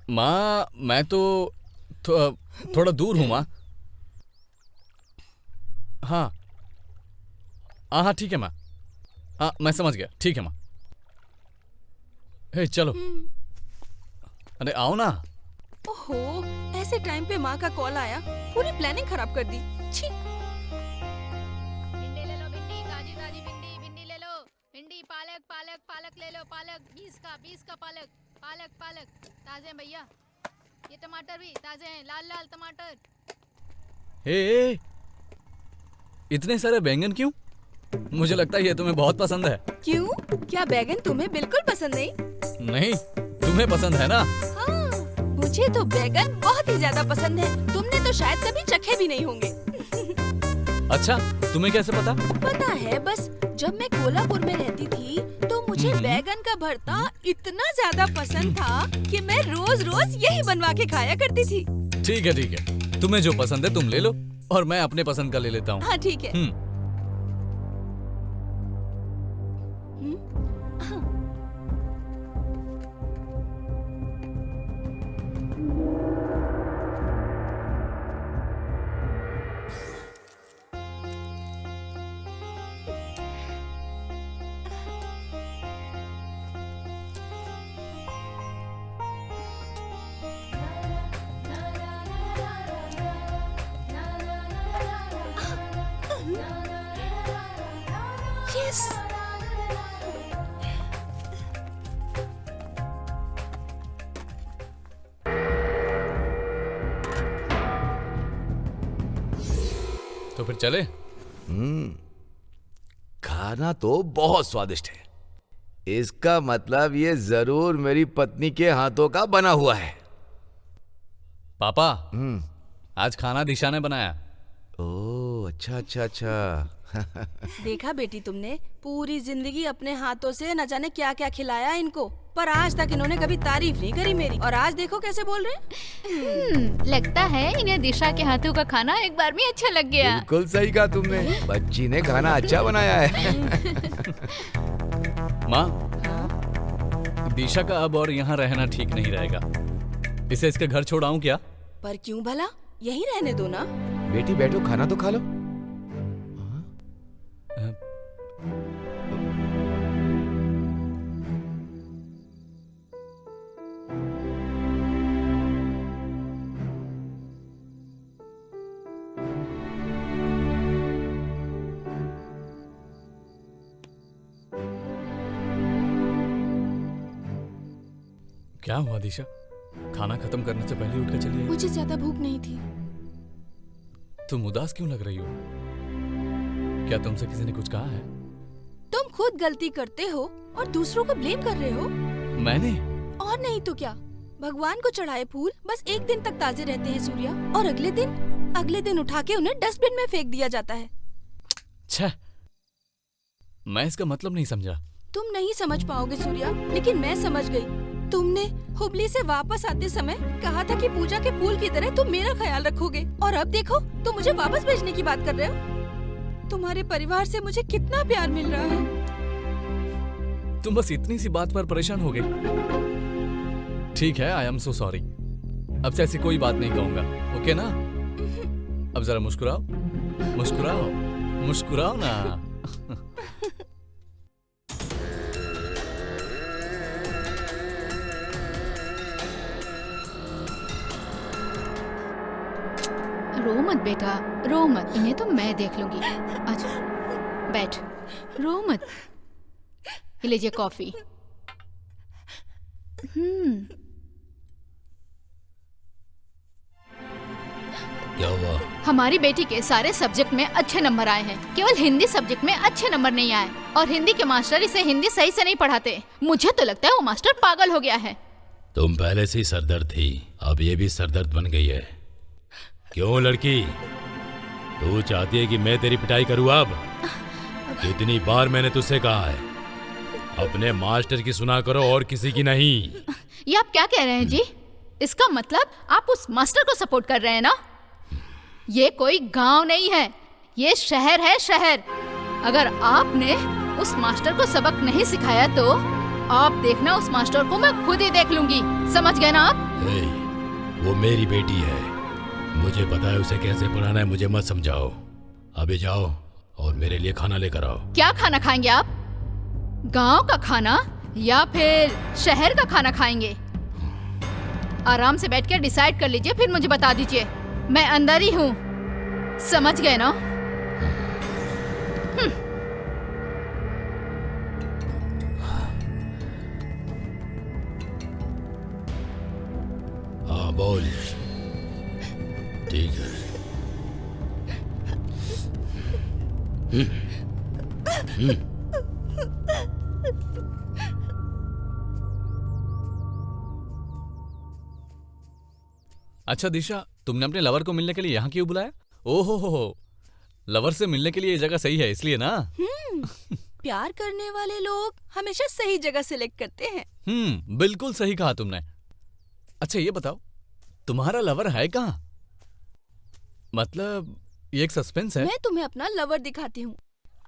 माँ, मैं तो थोड़ा दूर हूँ माँ। हाँ ठीक है माँ। हाँ मैं समझ गया, ठीक है माँ। हे चलो, अरे आओ ना। ओहो, ऐसे टाइम पे माँ का कॉल आया, पूरी प्लानिंग खराब कर दी। छी। भिंडी ले लो, भिंडी ताजी ताजी भिंडी, भिंडी ले लो, भिंडी पालक पालक पालक ले लो, पालक 20 का पालक, पालक पालक ताजे हैं भैया। ये टमाटर भी ताजे हैं, लाल लाल टमाटर। हे इतने सारे बैंगन क्यों? मुझे लगता है ये तुम्हें बहुत पसंद है। क्यों? क्या बैगन तुम्हें बिल्कुल पसंद नहीं? नहीं, तुम्हें पसंद है ना? हाँ, मुझे तो बैगन बहुत ही ज्यादा पसंद है। तुमने तो शायद कभी चखे भी नहीं होंगे। अच्छा, तुम्हें कैसे पता? पता है, बस जब मैं कोल्हापुर में रहती थी तो मुझे बैगन का भरता इतना ज्यादा पसंद था कि मैं रोज रोज यही बनवा के खाया करती थी। ठीक है, तुम्हें जो पसंद है तुम ले लो और मैं अपने पसंद का ले लेता हूँ। हाँ ठीक है। Yes. तो फिर चले? खाना तो बहुत स्वादिष्ट है। इसका मतलब ये जरूर मेरी पत्नी के हाथों का बना हुआ है। पापा, आज खाना दिशा ने बनाया। ओह अच्छा। देखा बेटी, तुमने पूरी जिंदगी अपने हाथों से न जाने क्या क्या खिलाया इनको, पर आज तक इन्होंने कभी तारीफ नहीं करी मेरी। और आज देखो कैसे बोल रहे हैं। लगता है इन्हें दिशा के हाथों का खाना एक बार में अच्छा लग गया। बिल्कुल सही कहा तुमने, बच्ची ने खाना अच्छा बनाया है। माँ, दिशा का अब और यहाँ रहना ठीक नहीं रहेगा। इसे इसके घर छोड़ाऊं क्या? पर क्यों भला, यहीं रहने दो ना। बेटी बैठो, खाना तो खा लो। क्या हुआ दिशा? खाना खत्म करने से पहले उठ कर चली आई। मुझे ज्यादा भूख नहीं थी। तुम उदास क्यों लग रही हो? क्या तुमसे किसी ने कुछ कहा है? तुम खुद गलती करते हो और दूसरों को ब्लेम कर रहे हो। मैंने? और नहीं तो क्या। भगवान को चढ़ाए फूल बस एक दिन तक ताजे रहते हैं सूर्या, और अगले दिन उठा के उन्हें डस्टबिन में फेंक दिया जाता है। छह, मैं इसका मतलब नहीं समझा। तुम नहीं समझ पाओगे सूर्या, लेकिन मैं समझ गई। तुमने हुबली से वापस आते समय कहा था कि पूजा के फूल की तरह तुम मेरा ख्याल रखोगे, और अब देखो तुम मुझे वापस भेजने की बात कर रहे हो। तुम्हारे परिवार से मुझे कितना प्यार मिल रहा है। तुम बस इतनी सी बात पर परेशान हो गए। ठीक है, आई एम सो सॉरी। अब से ऐसी कोई बात नहीं कहूंगा, ओके ना? अब जरा मुस्कुराओ, मुस्कुराओ, मुस्कुराओ ना। रो मत बेटा, रो मत, इन्हें तो मैं देख लूंगी। अच्छा बैठ, रो मत। ये लीजिए कॉफी। क्या हुआ? हमारी बेटी के सारे सब्जेक्ट में अच्छे नंबर आए हैं, केवल हिंदी सब्जेक्ट में अच्छे नंबर नहीं आए, और हिंदी के मास्टर इसे हिंदी सही से नहीं पढ़ाते। मुझे तो लगता है वो मास्टर पागल हो गया है। तुम पहले से ही सरदर्द थी, अब ये भी सरदर्द बन गई है। क्यों लड़की, तू चाहती है कि मैं तेरी पिटाई करूं? अब कितनी बार मैंने तुझसे कहा है, अपने मास्टर की सुना करो और किसी की नहीं। ये आप क्या कह रहे हैं जी? इसका मतलब आप उस मास्टर को सपोर्ट कर रहे हैं ना? ये कोई गांव नहीं है, ये शहर है, शहर। अगर आपने उस मास्टर को सबक नहीं सिखाया तो आप देखना, उस मास्टर को मैं खुद ही देख लूंगी। समझ गए ना आप? वो मेरी बेटी है, मुझे पता है उसे कैसे पढ़ाना है। मुझे मत समझाओ। अभी जाओ और मेरे लिए खाना लेकर आओ। क्या खाना खाएंगे आप? गांव का खाना या फिर शहर का खाना खाएंगे? आराम से बैठ कर डिसाइड कर लीजिए, फिर मुझे बता दीजिए। मैं अंदर ही हूँ, समझ गए ना? हाँ बोल। ठीक है। अच्छा दिशा, तुमने अपने लवर को मिलने के लिए यहाँ क्यों बुलाया? ओहो हो, लवर से मिलने के लिए ये जगह सही है इसलिए ना? प्यार करने वाले लोग हमेशा सही जगह सिलेक्ट करते हैं। बिल्कुल सही कहा तुमने। अच्छा ये बताओ, तुम्हारा लवर है कहाँ? मतलब ये एक सस्पेंस है। मैं तुम्हें अपना लवर दिखाती हूँ,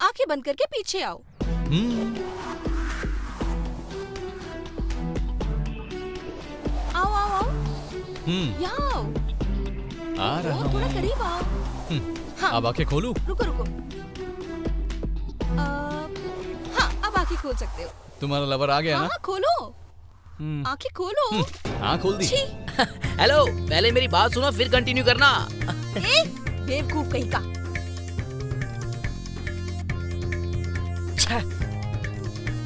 आंखें बंद करके पीछे आओ। आओ आओ आओ, यहाँ आओ। आ रहा हूँ। थोड़ा करीब आओ। हाँ, अब आंखें खोलूं? रुको रुको। हाँ, अब आंखें खोल सकते हो। तुम्हारा लवर आ गया हाँ, ना? खोलो, आंखें खोलो। हाँ खोल दी। हेलो, पहले मेरी बात सुनो फिर कंटिन्यू करना। बेवकूफ कहीं का।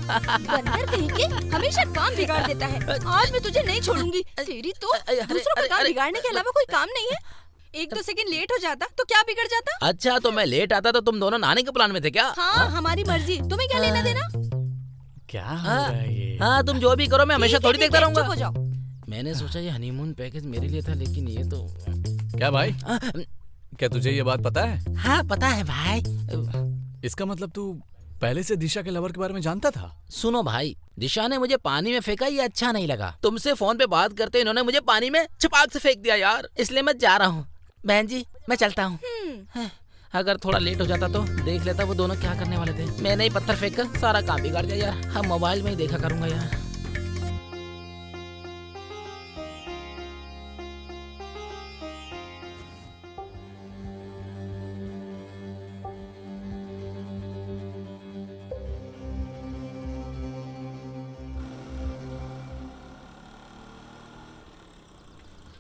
बंदर कहीं के, हमेशा काम बिगाड़ देता है। आज मैं तुझे नहीं छोड़ूंगी। तेरी तो दूसरों का काम बिगाड़ने के अलावा कोई काम नहीं है। 1-2 सेकंड लेट हो जाता तो क्या बिगड़ जाता? अच्छा तो मैं लेट आता तो तुम दोनों नहाने के प्लान में थे क्या? हाँ, हमारी मर्जी, तुम्हें क्या लेना देना? क्या हो रहा है ये? हाँ, तुम जो भी करो मैं हमेशा थोड़ी देखता रहूंगा। चुप हो जाओ। मैंने सोचा ये हनीमून पैकेज मेरे लिए था, लेकिन ये तो क्या भाई, क्या तुझे ये बात पता है? हाँ पता है भाई। इसका मतलब तू पहले से दिशा के लवर के बारे में जानता था? सुनो भाई, दिशा ने मुझे पानी में फेंका, ये अच्छा नहीं लगा। तुमसे फोन पे बात करते इन्होंने मुझे पानी में छपाक से फेंक दिया यार, इसलिए मैं जा रहा हूँ। बहन जी मैं चलता हूँ। अगर थोड़ा लेट हो जाता तो देख लेता वो दोनों क्या करने वाले थे। मैंने ही पत्थर फेंक कर सारा काम बिगाड़ दिया यार। हम मोबाइल में ही देखा करूंगा यार।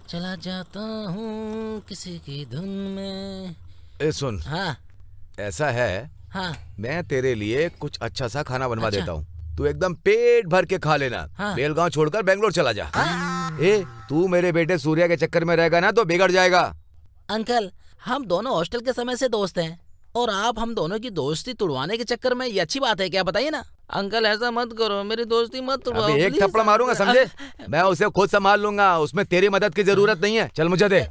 चला जाता हूँ किसी की धुन में। ए सुन। हाँ ऐसा है, हाँ मैं तेरे लिए कुछ अच्छा सा खाना बनवा अच्छा। देता हूँ, तू एकदम पेट भर के खा लेना। हाँ। बेलगांव छोड़कर बेंगलोर चला जा। ए तू मेरे बेटे सूर्या के चक्कर में रहेगा ना तो बिगड़ जाएगा। अंकल, हम दोनों हॉस्टल के समय से दोस्त हैं और आप हम दोनों की दोस्ती तुड़वाने के चक्कर में ये अच्छी बात है क्या? बताइए ना अंकल, ऐसा मत करो, मेरी दोस्ती मत तुड़वाओ। अभी एक थप्पड़ मारूंगा समझे? मैं उसे खुद संभाल लूंगा, उसमें तेरी मदद की जरूरत नहीं है। चल मुझे दे।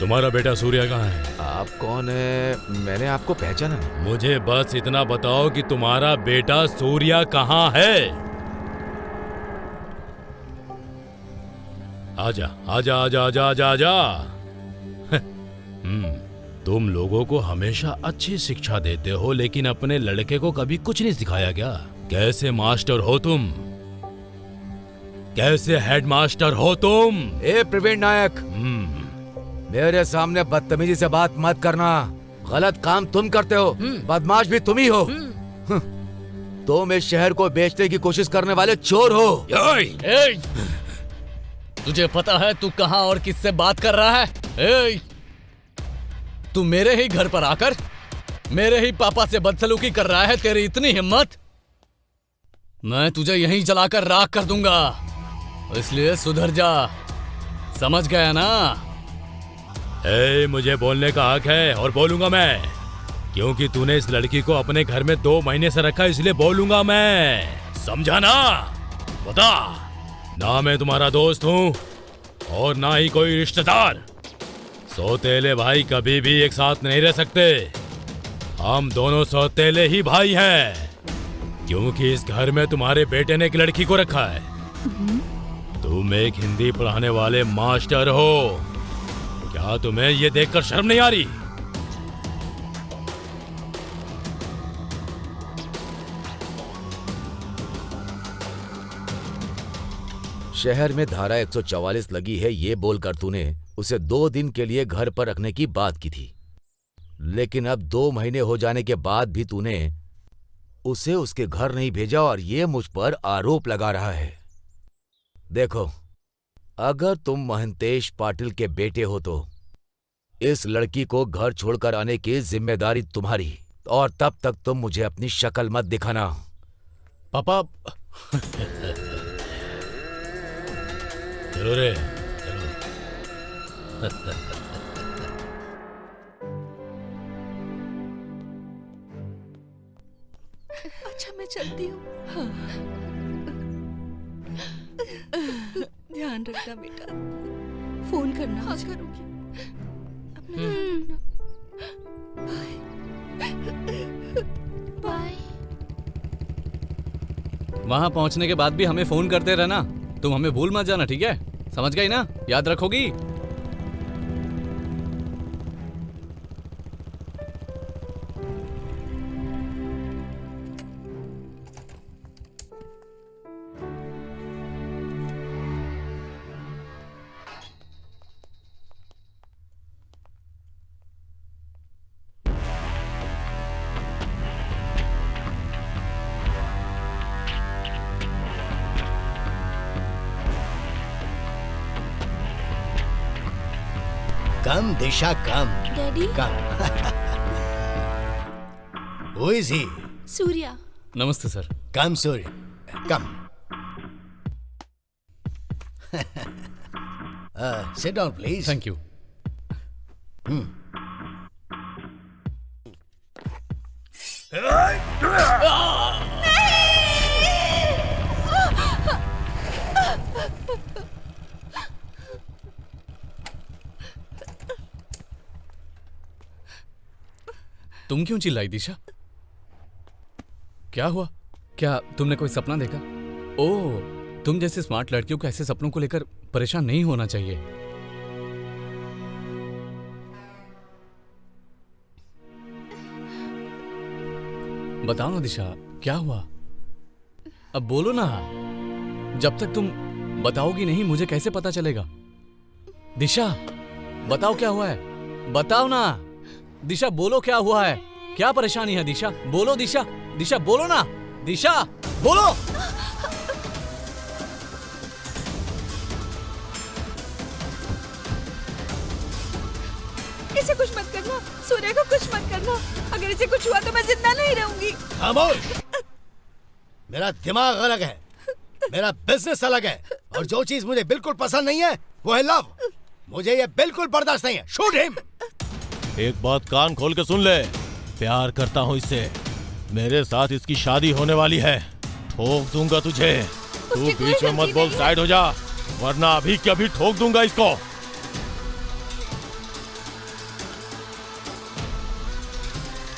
तुम्हारा बेटा सूर्या कहाँ है? आप कौन है? मैंने आपको पहचाना नहीं। मुझे बस इतना बताओ कि तुम्हारा बेटा सूर्या कहाँ है? आजा आजा आजा आजा आजा आजा। तुम लोगों को हमेशा अच्छी शिक्षा देते हो, लेकिन अपने लड़के को कभी कुछ नहीं सिखाया क्या? कैसे मास्टर हो तुम? कैसे हेडमास्टर हो तुम? ए प्रवीण नायक, मेरे सामने बदतमीजी से बात मत करना। गलत काम तुम करते हो, बदमाश भी तुम ही हो। तुम इस शहर को बेचने की कोशिश करने वाले चोर हो। तुझे पता है तू कहाँ और किससे बात कर रहा है? तू मेरे ही घर पर आकर मेरे ही पापा से बदसलूकी कर रहा है। तेरी इतनी हिम्मत, मैं तुझे यहीं जलाकर राख कर दूंगा, इसलिए सुधर जा। समझ गया ना? मुझे बोलने का हक है और बोलूंगा मैं, क्योंकि तूने इस लड़की को अपने घर में 2 महीने से रखा, इसलिए बोलूंगा मैं। समझा ना? बता, ना मैं तुम्हारा दोस्त हूँ और ना ही कोई रिश्तेदार। सौतेले भाई कभी भी एक साथ नहीं रह सकते। हम दोनों सौतेले ही भाई हैं, क्योंकि इस घर में तुम्हारे बेटे ने एक लड़की को रखा है तुम एक हिंदी पढ़ाने वाले मास्टर हो, क्या तुम्हें ये देखकर शर्म नहीं आ रही? शहर में धारा 144 लगी है ये बोलकर तूने उसे 2 दिन के लिए घर पर रखने की बात की थी, लेकिन अब 2 महीने हो जाने के बाद भी तूने उसे उसके घर नहीं भेजा और ये मुझ पर आरोप लगा रहा है। देखो, अगर तुम महंतेश पाटिल के बेटे हो तो इस लड़की को घर छोड़कर आने की जिम्मेदारी तुम्हारी, और तब तक तुम मुझे अपनी शक्ल मत दिखाना। पापा चलो रे, चलो। अच्छा मैं चलती हूँ। हाँ। ध्यान रखना बेटा, फोन करना। हाँ करूँगी। अपना ध्यान रखना। Bye bye. वहां पहुंचने के बाद भी हमें फोन करते रहना। तुम हमें भूल मत जाना, ठीक है? समझ गई ना? याद रखोगी? Come Disha come. Daddy. Come. Who is he? Surya. नमस्ते sir. Come Surya, come. Sit down, please. Thank you. तुम क्यों चिल्लाई दिशा? क्या हुआ? क्या तुमने कोई सपना देखा? ओह, तुम जैसे स्मार्ट लड़कियों को ऐसे सपनों को लेकर परेशान नहीं होना चाहिए। बताओ ना दिशा, क्या हुआ? अब बोलो ना। जब तक तुम बताओगी नहीं मुझे कैसे पता चलेगा? दिशा, बताओ क्या हुआ है? बताओ ना। दिशा बोलो क्या हुआ है? क्या परेशानी है दिशा? बोलो दिशा, दिशा बोलो ना। दिशा बोलो। इसे कुछ मत करना, सूर्य को कुछ मत करना। अगर इसे कुछ हुआ तो मैं जिंदा नहीं रहूंगी। खामोश। मेरा दिमाग अलग है, मेरा बिजनेस अलग है, और जो चीज मुझे बिल्कुल पसंद नहीं है वो है लव। मुझे ये बिल्कुल बर्दाश्त नहीं है। Shoot him. एक बात कान खोल के सुन ले, प्यार करता हूँ इससे। मेरे साथ इसकी शादी होने वाली है। ठोक दूंगा तुझे। तू बीच में मत बोल, साइड हो जा, वरना अभी के अभी ठोक दूंगा इसको।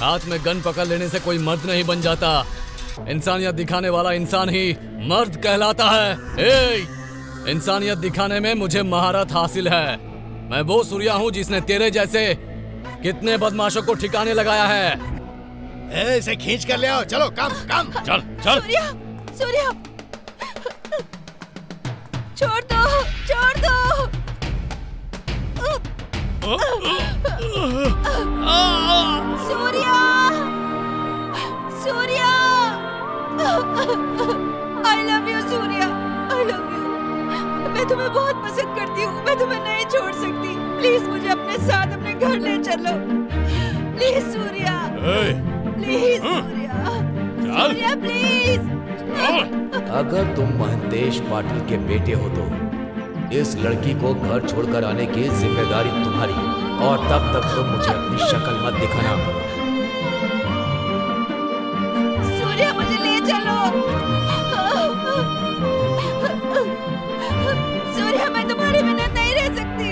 हाथ में गन पकड़ लेने से कोई मर्द नहीं बन जाता। इंसानियत दिखाने वाला इंसान ही मर्द कहलाता है। इंसानियत दिखाने में मुझे महारत हासिल है। मैं वो सूर्या हूँ जिसने तेरे जैसे कितने बदमाशों को ठिकाने लगाया है। इसे खींच कर ले आओ। चलो कम कम। चल चल। सूर्या, सूर्या, छोड़ दो, छोड़ दो। Surya, Surya, I love you Surya, I love you। मैं तुम्हें बहुत पसंद करती हूँ। मैं तुम्हें नहीं छोड़ सकती। प्लीज मुझे अपने साथ अपने घर ले चलो। Please Surya, please Surya, Surya please. अगर तुम महंतेश पाटिल के बेटे हो तो इस लड़की को घर छोड़कर आने की जिम्मेदारी तुम्हारी, और तब तक तुम मुझे अपनी शक्ल मत दिखाना। सूर्या मुझे ले चलो। सूर्या मैं तुम्हारे बिना नहीं रह सकती।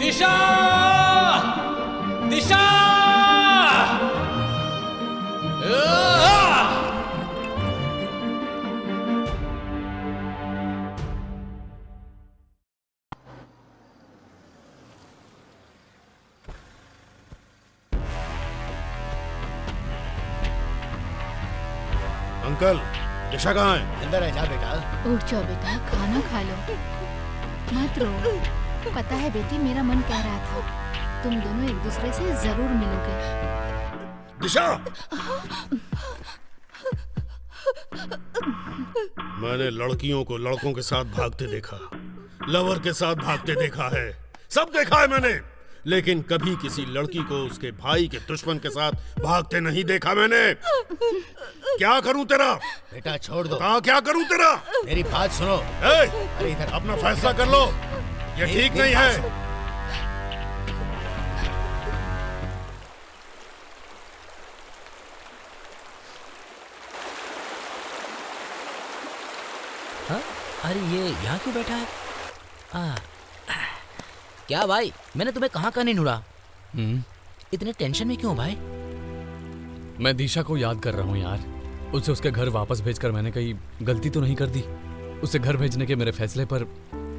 दिशा! दिशा! अंकल, दिशा कहाँ है? अंदर है, जा बेटा। उठ जाओ बेटा, खाना खा लो। मत रो। पता है बेटी, मेरा मन कह रहा था तुम दोनों एक दूसरे से जरूर मिलोगे। दिशा! मैंने लड़कियों को लड़कों के साथ भागते देखा, लवर के साथ भागते देखा है, सब देखा है मैंने, लेकिन कभी किसी लड़की को उसके भाई के दुश्मन के साथ भागते नहीं देखा मैंने। क्या करूं तेरा? बेटा छोड़ दो। क्या करूं तेरा? मेरी बात सुनो। अरे इधर अपना फैसला कर लो, ये ठीक नहीं है। हाँ? अरे ये यहाँ क्यों बैठा है? क्या भाई, मैंने तुम्हें कहाँ नहीं ढूंढा? इतने टेंशन में क्यों भाई? मैं दिशा को याद कर रहा हूँ यार। उसे उसके घर वापस भेजकर मैंने कहीं गलती तो नहीं कर दी? उसे घर भेजने के मेरे फैसले पर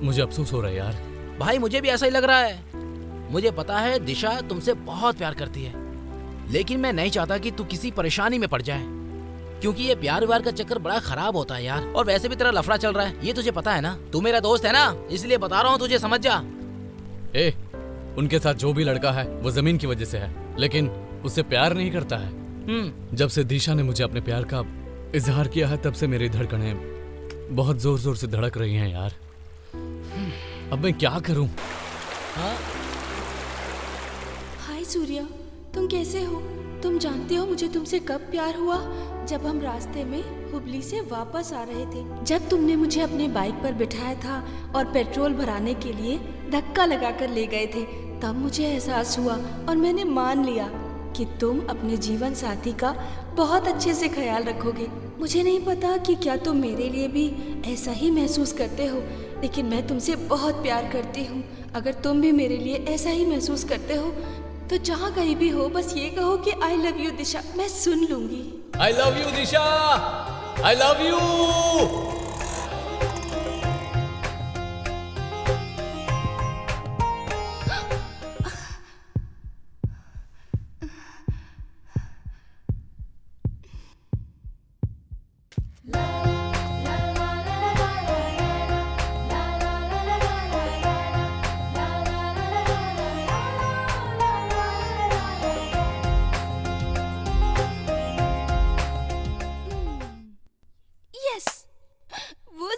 मुझे अफसोस हो रहा है यार। भाई मुझे भी ऐसा ही लग रहा है। मुझे पता है दिशा तुमसे बहुत प्यार करती है, लेकिन मैं नहीं चाहता कि तू किसी परेशानी में पड़ जाए, क्योंकि ये प्यार व्यार का चक्कर बड़ा खराब होता है यार। और वैसे भी तेरा लफड़ा चल रहा है, ये तुझे पता है ना। तू मेरा दोस्त है ना, इसलिए बता रहा हूँ, तुझे समझ जा। उनके साथ जो भी लड़का है वो जमीन की वजह से है, लेकिन उससे प्यार नहीं करता है। जब से दिशा ने मुझे अपने प्यार का इजहार किया है, तब से मेरी धड़कनें बहुत जोर जोर से धड़क रही हैं यार। अब मैं क्या करूं? हाय सूर्या, तुम कैसे हो? तुम जानते हो मुझे तुमसे कब प्यार हुआ? जब हम रास्ते में हुबली से वापस आ रहे थे, जब तुमने मुझे अपने बाइक पर बिठाया था और पेट्रोल भराने के लिए धक्का लगाकर ले गए थे, तब मुझे एहसास हुआ और मैंने मान लिया कि तुम अपने जीवन साथी का बहुत अच्छे से ख्याल रखोगे। मुझे नहीं पता कि क्या तुम मेरे लिए भी ऐसा ही महसूस करते हो, लेकिन मैं तुमसे बहुत प्यार करती हूँ। अगर तुम भी मेरे लिए ऐसा ही महसूस करते हो तो जहाँ कहीं भी हो बस ये कहो कि आई लव यू दिशा, मैं सुन लूंगी। I love you Disha, I love you.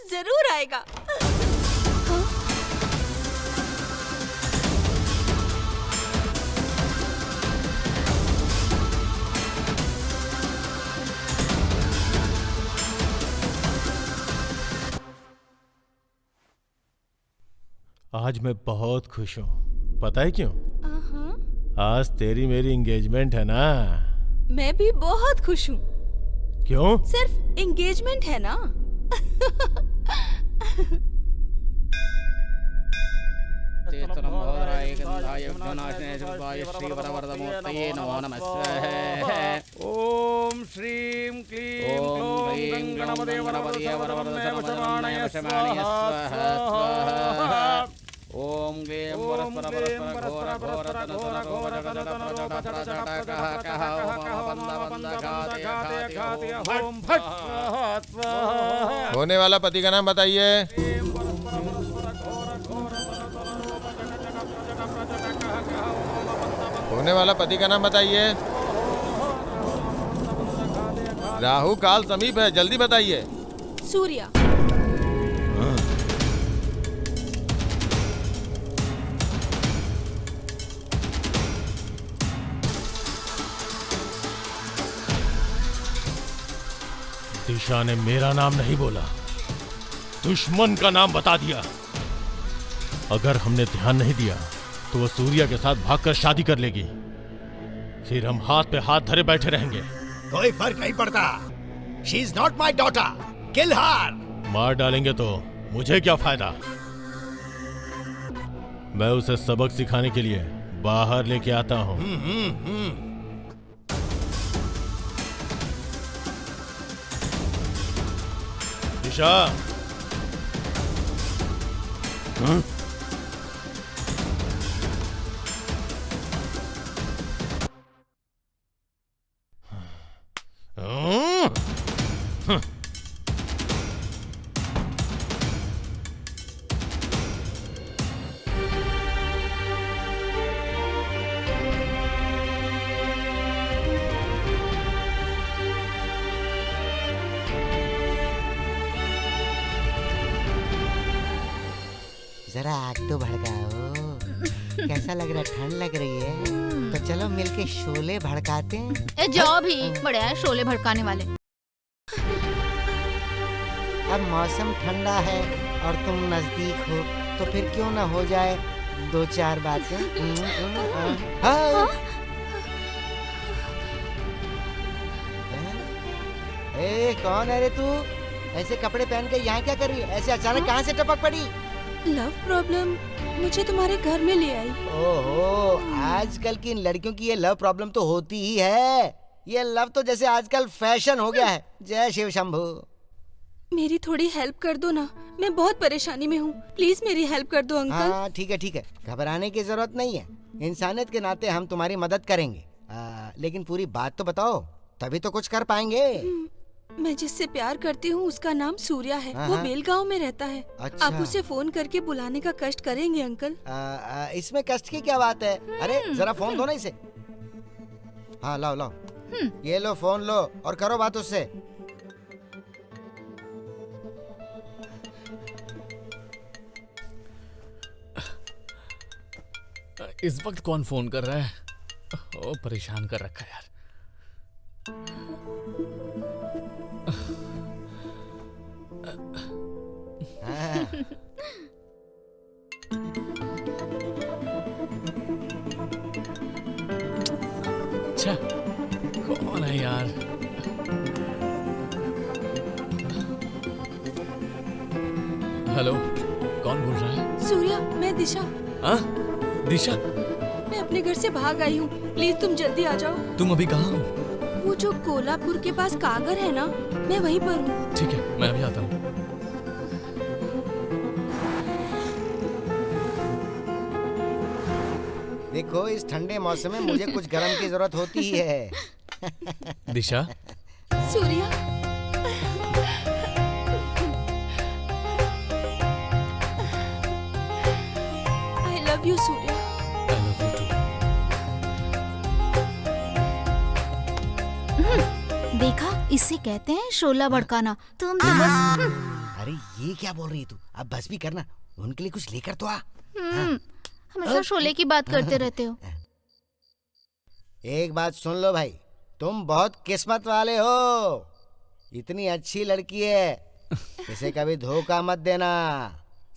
जरूर आएगा। आज मैं बहुत खुश हूँ, पता है क्यों? आज तेरी मेरी एंगेजमेंट है ना। मैं भी बहुत खुश हूँ। क्यों? सिर्फ एंगेजमेंट है ना। ओम श्रीं क्लीं क्लों गणपते वरवरदे वरवरदेव शरणाय स्वाहा। ओम ग्लीं परस्पर परस्पर घोर घोर घोर घोर ओम भट स्वाहा। होने वाला पति का नाम बताइए। होने वाला पति का नाम बताइए। राहु काल समीप है, जल्दी बताइए। सूर्या। दिशा ने मेरा नाम नहीं बोला, दुश्मन का नाम बता दिया। अगर हमने ध्यान नहीं दिया तो वो सूर्या के साथ भागकर शादी कर लेगी, फिर हम हाथ पे हाथ धरे बैठे रहेंगे। कोई फर्क नहीं पड़ता। She is not my daughter, kill her. मार डालेंगे तो मुझे क्या फायदा? मैं उसे सबक सिखाने के लिए बाहर लेके आता हूँ। दिशा। जरा आग तो भड़काओ। कैसा लग रहा है? ठंड लग रही है तो चलो मिलके शोले भड़काते हैं। ए जाओ भी, बड़े हैं शोले भड़काने वाले। अब मौसम ठंडा है और तुम नजदीक हो तो फिर क्यों ना हो जाए दो चार बातें। हाँ। ए कौन है रे तू? ऐसे कपड़े पहन के यहाँ क्या कर रही है? ऐसे अचानक कहाँ से टपक पड़ी? लव प्रॉब्लम मुझे तुम्हारे घर में ले आई। ओहो, आजकल की इन लड़कियों की ये लव प्रॉब्लम तो होती ही है। ये लव तो जैसे आजकल फैशन हो गया है। जय शिव शंभू। मेरी थोड़ी हेल्प कर दो ना, मैं बहुत परेशानी में हूँ। प्लीज मेरी हेल्प कर दो अंकल। हाँ ठीक है ठीक है, घबराने की जरूरत नहीं है। इंसानियत के नाते हम तुम्हारी मदद करेंगे। लेकिन पूरी बात तो बताओ, तभी तो कुछ कर पाएंगे। मैं जिससे प्यार करती हूँ उसका नाम सूर्या है। वो बेलगांव में रहता है। अच्छा। आप उसे फोन करके बुलाने का कष्ट करेंगे अंकल? इसमें कष्ट की क्या बात है? अरे जरा फोन दो ना इसे। हाँ लाओ लाओ, ये लो फोन लो और करो बात उससे। इस वक्त कौन फोन कर रहा है? ओ परेशान कर रखा है यार। अच्छा कौन है यार? हेलो, कौन बोल रहा है? सूर्या, मैं दिशा। हाँ दिशा, मैं अपने घर से भाग आई हूँ। प्लीज तुम जल्दी आ जाओ। तुम अभी कहाँ हो? वो जो कोल्हापुर के पास कागर है ना, मैं वहीं पर हूँ। ठीक है, मैं अभी आता हूँ। देखो इस ठंडे मौसम में मुझे कुछ गरम की जरूरत होती ही है। दिशा। Surya. I love you Surya. I love you too। देखा, इसे कहते हैं शोला भड़काना। तुम तो बस। अरे ये क्या बोल रही है तू? अब बस भी करना, उनके लिए कुछ लेकर तो आ। हमेशा शोले की बात करते रहते हो। एक बात सुन लो भाई, तुम बहुत किस्मत वाले हो। इतनी अच्छी लड़की है, इसे कभी धोखा मत देना,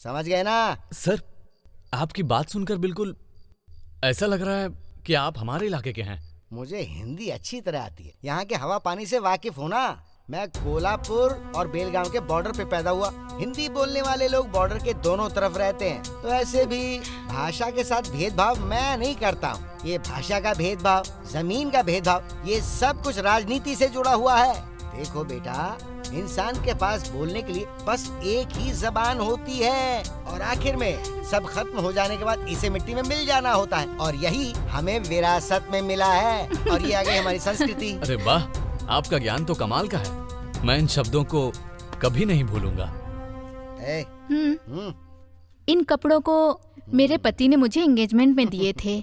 समझ गए ना? सर, आपकी बात सुनकर बिल्कुल ऐसा लग रहा है कि आप हमारे इलाके के हैं। मुझे हिंदी अच्छी तरह आती है, यहाँ के हवा पानी से वाकिफ हूँ ना। मैं कोल्हापुर और बेलगांव के बॉर्डर पे पैदा हुआ। हिंदी बोलने वाले लोग बॉर्डर के दोनों तरफ रहते हैं, तो ऐसे भी भाषा के साथ भेदभाव मैं नहीं करता हूँ। ये भाषा का भेदभाव, जमीन का भेदभाव, ये सब कुछ राजनीति से जुड़ा हुआ है। देखो बेटा, इंसान के पास बोलने के लिए बस एक ही जबान होती है और आखिर में सब खत्म हो जाने के बाद इसे मिट्टी में मिल जाना होता है, और यही हमें विरासत में मिला है, और ये आगे हमारी संस्कृति। अरे वाह, आपका ज्ञान तो कमाल का है। मैं इन शब्दों को कभी नहीं भूलूंगा। इन कपड़ों को मेरे पति ने मुझे एंगेजमेंट में दिए थे।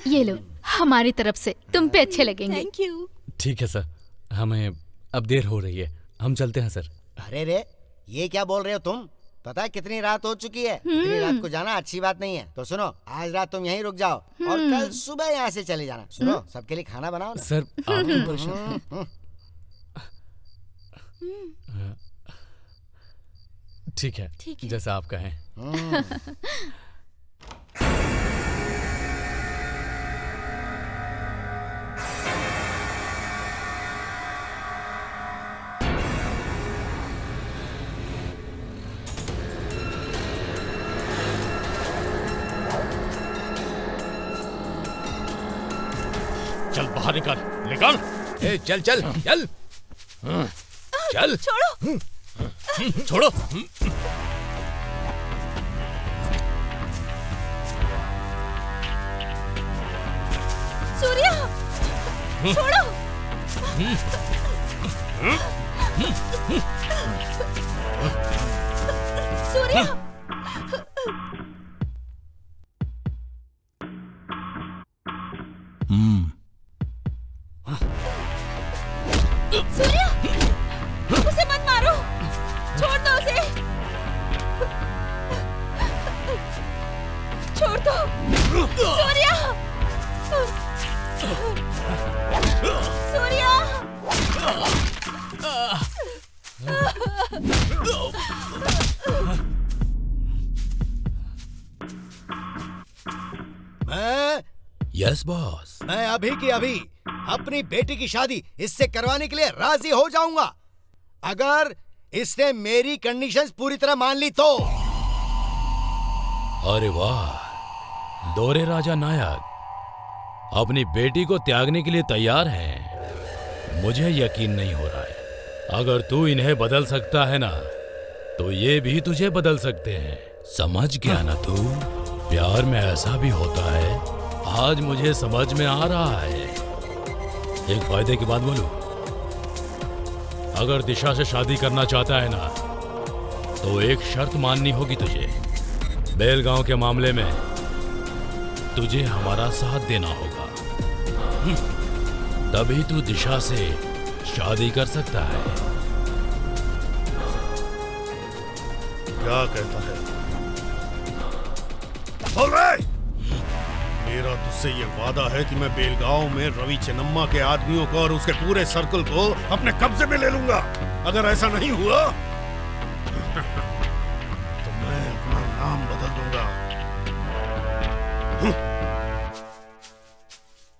ये लो, हमारी तरफ से, तुम पे अच्छे लगेंगे। Thank you. ठीक है सर, हमें अब देर हो रही है, हम चलते हैं सर। अरे रे, ये क्या बोल रहे हो तुम? पता है कितनी रात हो चुकी है? इतनी रात को जाना अच्छी बात नहीं है। तो सुनो, आज रात तुम यहीं रुक जाओ और कल सुबह यहाँ से चले जाना। सुनो, सबके लिए खाना बनाओ ना। सर, आप क्यों परेशान? ठीक है, जैसा आप कहें। बाहर निकल निकल। ए चल चल चल चल। छोड़ो। छोड़ो। सूर्या छोड़ो। सूर्या सूर्या उसे मत मारो, छोड़ दो उसे, छोड़ दो सूर्या। Surya yes boss. मैं अभी की अभी अपनी बेटी की शादी इससे करवाने के लिए राजी हो जाऊंगा, अगर इसने मेरी कंडीशंस पूरी तरह मान ली तो। अरे वाह, दोरे राजा नायक अपनी बेटी को त्यागने के लिए तैयार हैं। मुझे यकीन नहीं हो रहा है। अगर तू इन्हें बदल सकता है ना, तो ये भी तुझे बदल सकते हैं। समझ गया ना तू? प्यार में ऐसा भी होता है। आज मुझे समझ में आ रहा है। एक फायदे की बात बोलूं, अगर दिशा से शादी करना चाहता है ना, तो एक शर्त माननी होगी तुझे। बेलगांव के मामले में तुझे हमारा साथ देना होगा, तभी तू दिशा से शादी कर सकता है। क्या कहता है? बोल रहे? मेरा तुझसे ये वादा है कि मैं बेलगांव में रवि चेन्नम्मा के आदमियों को और उसके पूरे सर्कल को अपने कब्जे में ले लूंगा। अगर ऐसा नहीं हुआ तो मैं अपना नाम बदल दूंगा।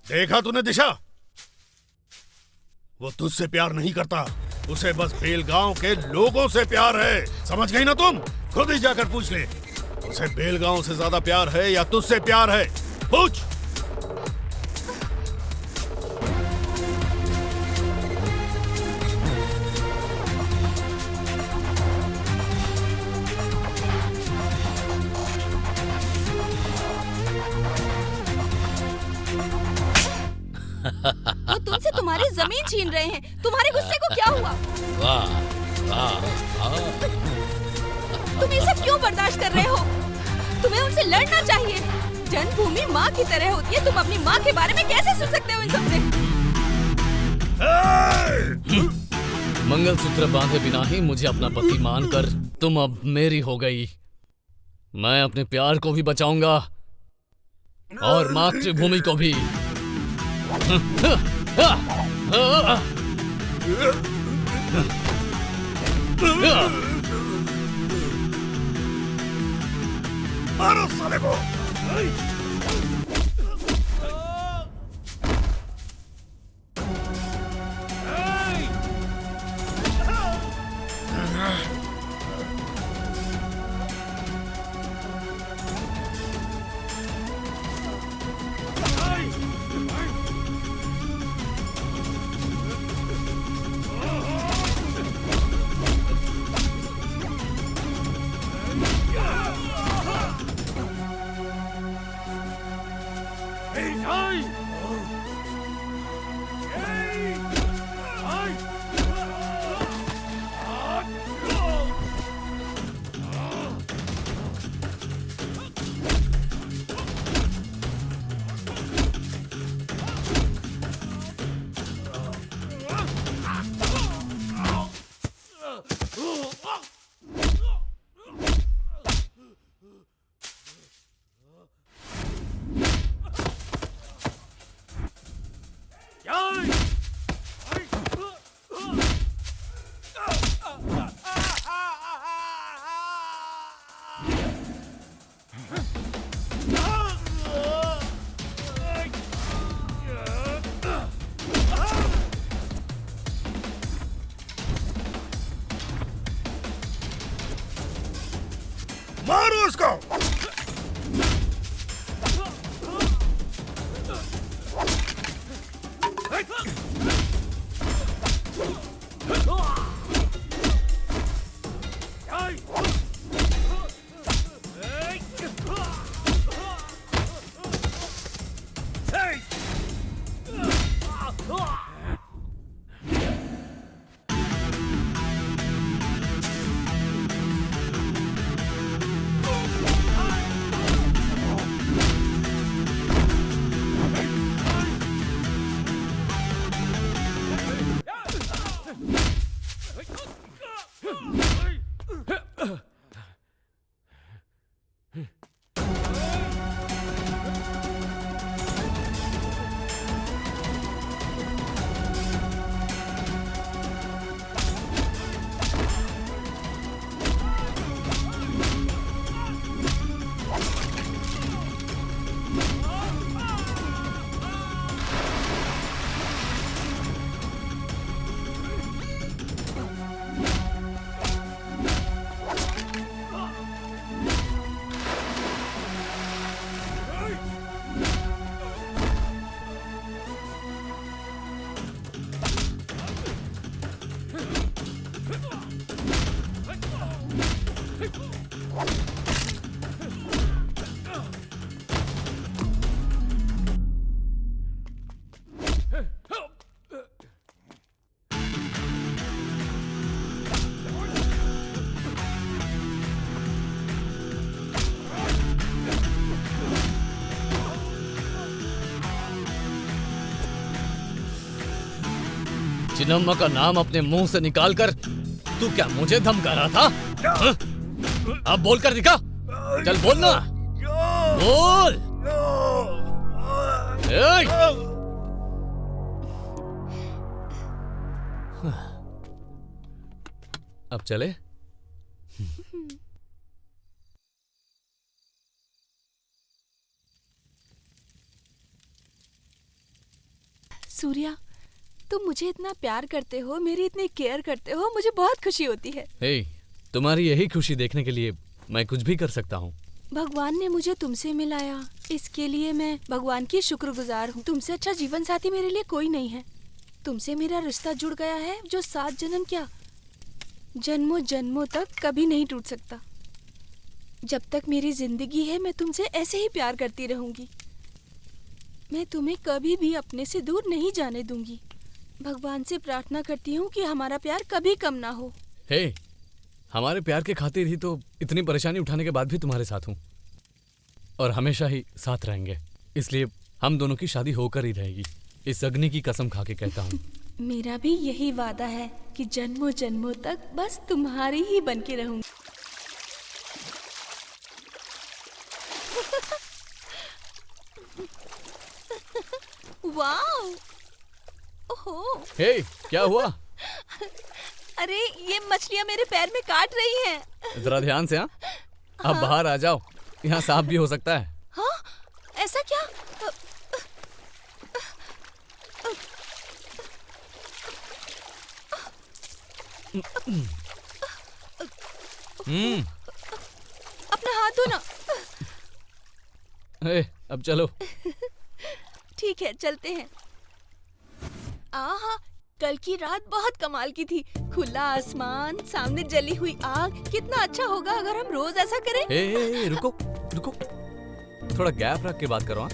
देखा तूने दिशा? वो तुझसे प्यार नहीं करता, उसे बस बेलगांव के लोगों से प्यार है। समझ गई ना तुम? खुद ही जाकर पूछ ले, उसे बेलगांव से ज्यादा प्यार है या तुझसे प्यार है? पूछ। वो तुमसे तुम्हारी जमीन छीन रहे हैं। तुम्हारे गुस्से को क्या हुआ? वाह वाह। तुम ये सब क्यों बर्दाश्त कर रहे हो? तुम्हें उनसे लड़ना चाहिए। जन्मभूमि माँ की तरह होती है। तुम अपनी माँ के बारे में कैसे सुन सकते हो इन सबसे? मंगलसूत्र बांधे बिना ही मुझे अपना पति मानकर तुम अब मेरी हो गई। मैं अपने प्यार को भी बचाऊंगा और मातृभूमि को भी। मारो साले को। मारो इसको। चिन्नम्मा का नाम अपने मुंह से निकालकर तू क्या मुझे धमका रहा था? हाँ? अब बोल कर दिखा। चल बोलना, बोल। अब चले? सूर्या, तुम मुझे इतना प्यार करते हो, मेरी इतनी केयर करते हो, मुझे बहुत खुशी होती है। हे, तुम्हारी यही खुशी देखने के लिए मैं कुछ भी कर सकता हूँ। भगवान ने मुझे तुमसे मिलाया, इसके लिए मैं भगवान की शुक्रगुजार हूँ। तुमसे अच्छा जीवन साथी मेरे लिए कोई नहीं है। तुमसे मेरा रिश्ता जुड़ गया है जो 7 जन्म क्या, जन्मों जन्मों तक कभी नहीं टूट सकता। जब तक मेरी जिंदगी है मैं तुमसे ऐसे ही प्यार करती रहूंगी। मैं तुम्हें कभी भी अपने से दूर नहीं जाने दूंगी। भगवान से प्रार्थना करती हूँ कि हमारा प्यार कभी कम ना हो। हे, हमारे प्यार के खातिर ही तो इतनी परेशानी उठाने के बाद भी तुम्हारे साथ हूँ और हमेशा ही साथ रहेंगे। इसलिए हम दोनों की शादी होकर ही रहेगी, इस अग्नि की कसम खा के कहता हूँ। मेरा भी यही वादा है कि जन्मों जन्मों तक बस तुम्हारी ही बन के रहूंगी। वाओ! ओहो! हे, क्या हुआ? अरे ये मछलियाँ मेरे पैर में काट रही हैं। जरा ध्यान से। हाँ, अब बाहर आ जाओ, यहाँ सांप भी हो सकता है। हाँ, ऐसा क्या? अपना हाथ धो ना। अब चलो। ठीक है, चलते हैं। आहा, कल की रात बहुत कमाल की थी। खुला आसमान, सामने जली हुई आग। कितना अच्छा होगा अगर हम रोज ऐसा करें। रुको रुको, थोड़ा गैप रख के बात करो।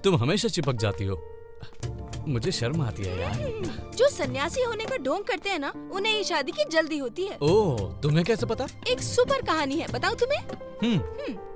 तुम हमेशा चिपक जाती हो, मुझे शर्म आती है यार। जो सन्यासी होने का ढोंग करते हैं ना, उन्हें ही शादी की जल्दी होती है। ओह, तुम्हें कैसे पता? एक सुपर कहानी है, बताऊं तुम्हें?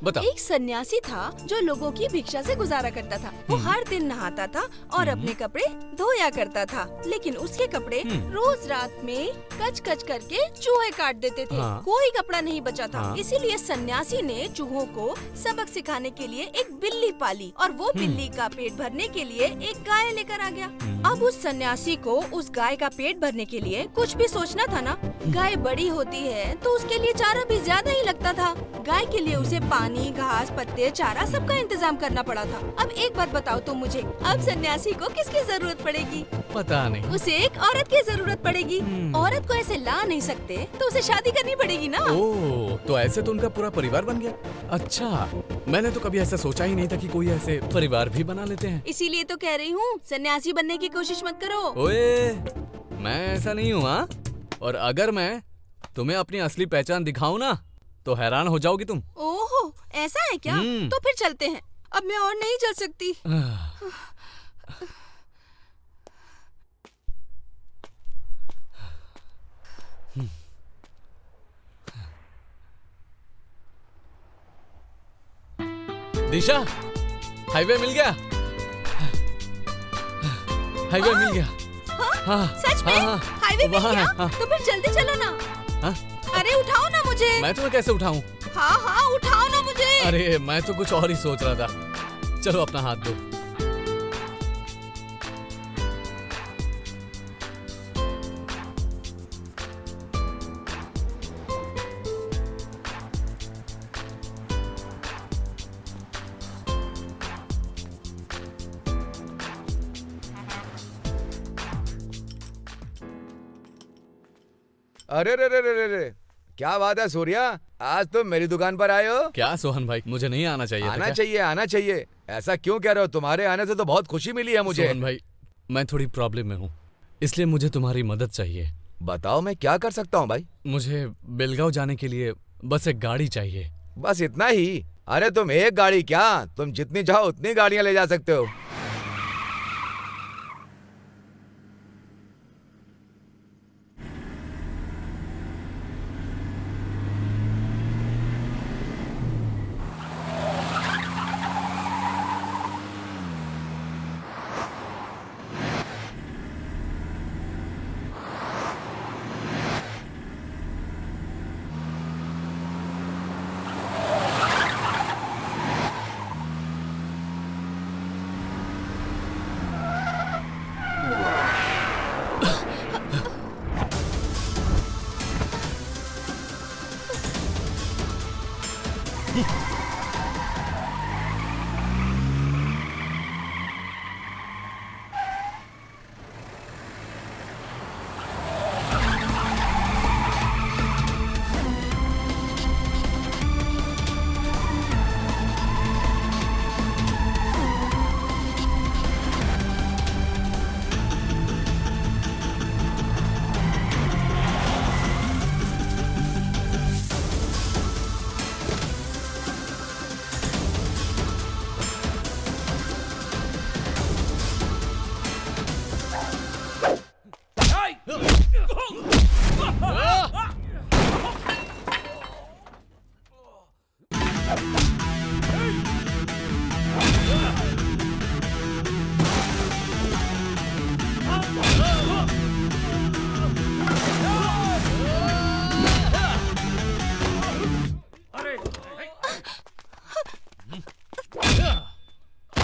बताओ। एक सन्यासी था जो लोगों की भिक्षा से गुजारा करता था। वो हर दिन नहाता था और अपने कपड़े धोया करता था, लेकिन उसके कपड़े रोज रात में कच कच करके चूहे काट देते थे। कोई कपड़ा नहीं बचा था। इसीलिए सन्यासी ने चूहों को सबक सिखाने के लिए एक बिल्ली पाली और वो बिल्ली का पेट भरने के लिए एक गाय लेकर आ गया। अब उस सन्यासी को उस गाय का पेट भरने के लिए कुछ भी सोचना था ना। गाय बड़ी होती है तो उसके लिए चारा भी ज्यादा ही लगता था। गाय के लिए उसे पानी, घास, पत्ते, चारा सबका इंतजाम करना पड़ा था। अब एक बात बताओ तुम मुझे, अब सन्यासी को किसकी जरूरत पड़ेगी? पता नहीं। उसे एक औरत की जरूरत पड़ेगी। औरत को ऐसे ला नहीं सकते तो उसे शादी करनी पड़ेगी ना। ओह, तो ऐसे तो उनका पूरा परिवार बन गया। अच्छा, मैंने तो कभी ऐसा सोचा ही नहीं था कि कोई ऐसे परिवार भी बना लेते हैं। इसीलिए तो कह रही हूँ, सन्यासी बनने की कोशिश मत करो। ओए, मैं ऐसा नहीं हूँ। हाँ, और अगर मैं तुम्हें अपनी असली पहचान दिखाऊं ना तो हैरान हो जाओगी तुम। ओहो, ऐसा है क्या? तो फिर चलते हैं। अब मैं और नहीं चल सकती। दिशा, हाईवे मिल गया। हाईवे मिल गया। हाँ, सच में? हाईवे मिल गया? तो फिर जल्दी चलो ना। अरे उठाओ ना मुझे। मैं तुम्हें कैसे उठाऊं? हाँ, उठाओ ना मुझे। अरे मैं तो कुछ और ही सोच रहा था। चलो अपना हाथ दो। अरे रे रे रे रे रे, क्या बात है सूर्या, आज तुम मेरी दुकान पर आए हो? क्या सोहन भाई, मुझे नहीं आना चाहिए था? आना चाहिए। ऐसा क्यों कह रहे हो? तुम्हारे आने से तो बहुत खुशी मिली है मुझे। सोहन भाई, मैं थोड़ी प्रॉब्लम में हूँ, इसलिए मुझे तुम्हारी मदद चाहिए। बताओ, मैं क्या कर सकता हूँ भाई? मुझे बेलगांव जाने के लिए बस एक गाड़ी चाहिए। बस इतना ही? अरे तुम एक गाड़ी क्या, तुम जितनी चाहो उतनी गाड़ियाँ ले जा सकते हो।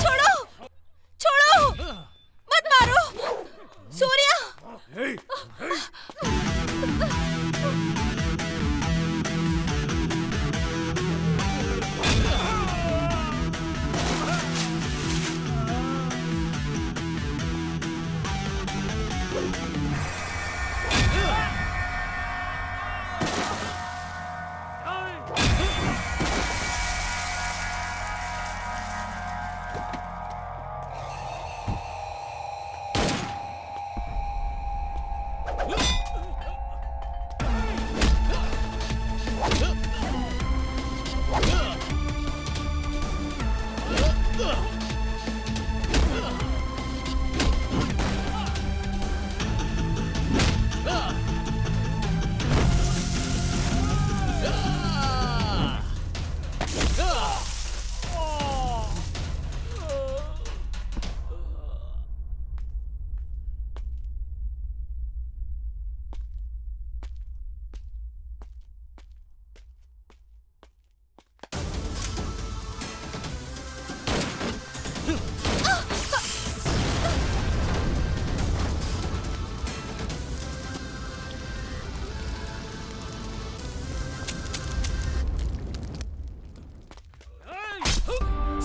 छोड़ो, छोड़ो, मत मारो, सूर्या।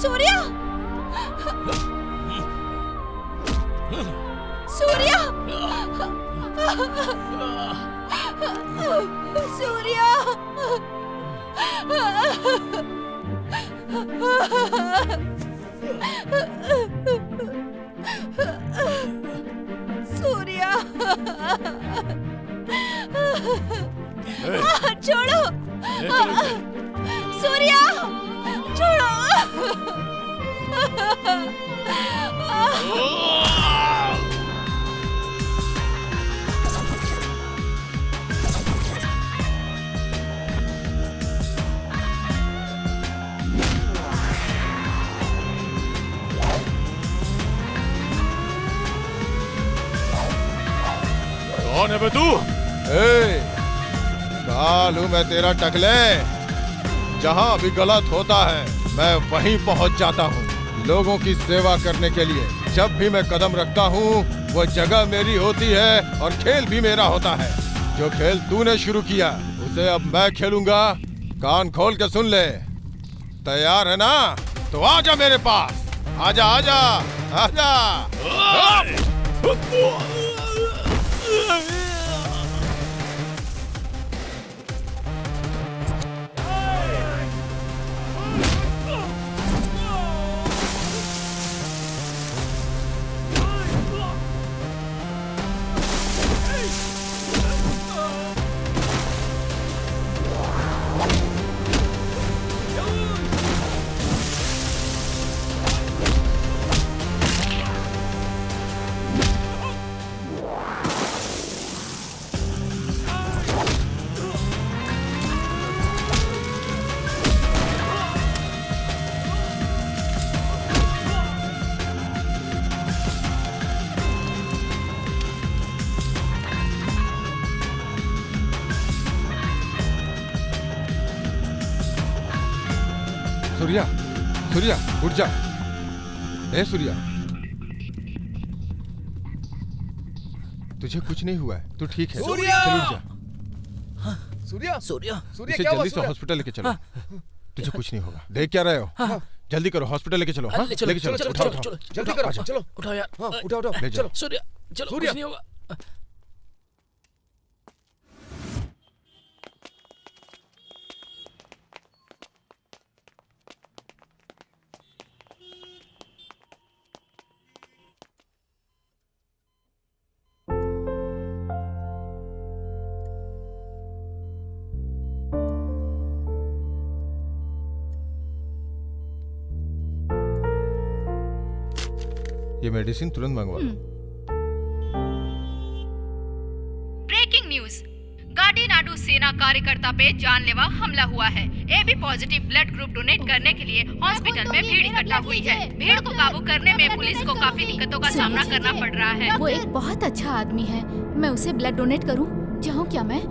सूर्या, सूर्या, सूर्या, सूर्या, छोड़ो, सूर्या, छोड़ो। कौन है बे तू? काल हूँ मैं तेरा टकले। जहाँ भी गलत होता है मैं वहीं पहुँच जाता हूँ लोगों की सेवा करने के लिए। जब भी मैं कदम रखता हूँ वो जगह मेरी होती है और खेल भी मेरा होता है। जो खेल तूने शुरू किया उसे अब मैं खेलूंगा। कान खोल के सुन ले। तैयार है ना? तो आजा मेरे पास। आजा आजा आजा। सूर्या, सूर्या उठ जा। ए सूर्या, तुझे कुछ नहीं हुआ है, तू ठीक है। सूर्या! चल उठ जा। सूर्या, सूर्या, सूर्या इसे क्या हुआ? जल्दी से हॉस्पिटल लेके चलो। तुझे कुछ नहीं होगा। देख क्या रहे हो? हाँ। जल्दी करो, हॉस्पिटल लेके चलो। हाँ, चलो, लेके चलो, चलो, उठाओ, चलो, उठाओ। चलो, जल्दी करो, आजा। चलो उठाओ यार। हाँ, उठाओ उठाओ, ले जाओ। चलो सूर्या, चलो, कुछ नहीं होगा। ये मेडिसिन तुरंत मंगवा लो। ब्रेकिंग न्यूज, गाडीनाडू सेना कार्यकर्ता पे जानलेवा हमला हुआ है। AB positive blood group donate करने के लिए हॉस्पिटल में भीड़ इकट्ठा हुई है। भीड़ को काबू करने में पुलिस को काफी दिक्कतों का सामना करना पड़ रहा है। वो एक बहुत अच्छा आदमी है, मैं उसे ब्लड डोनेट करूं? जाऊं क्या मैं?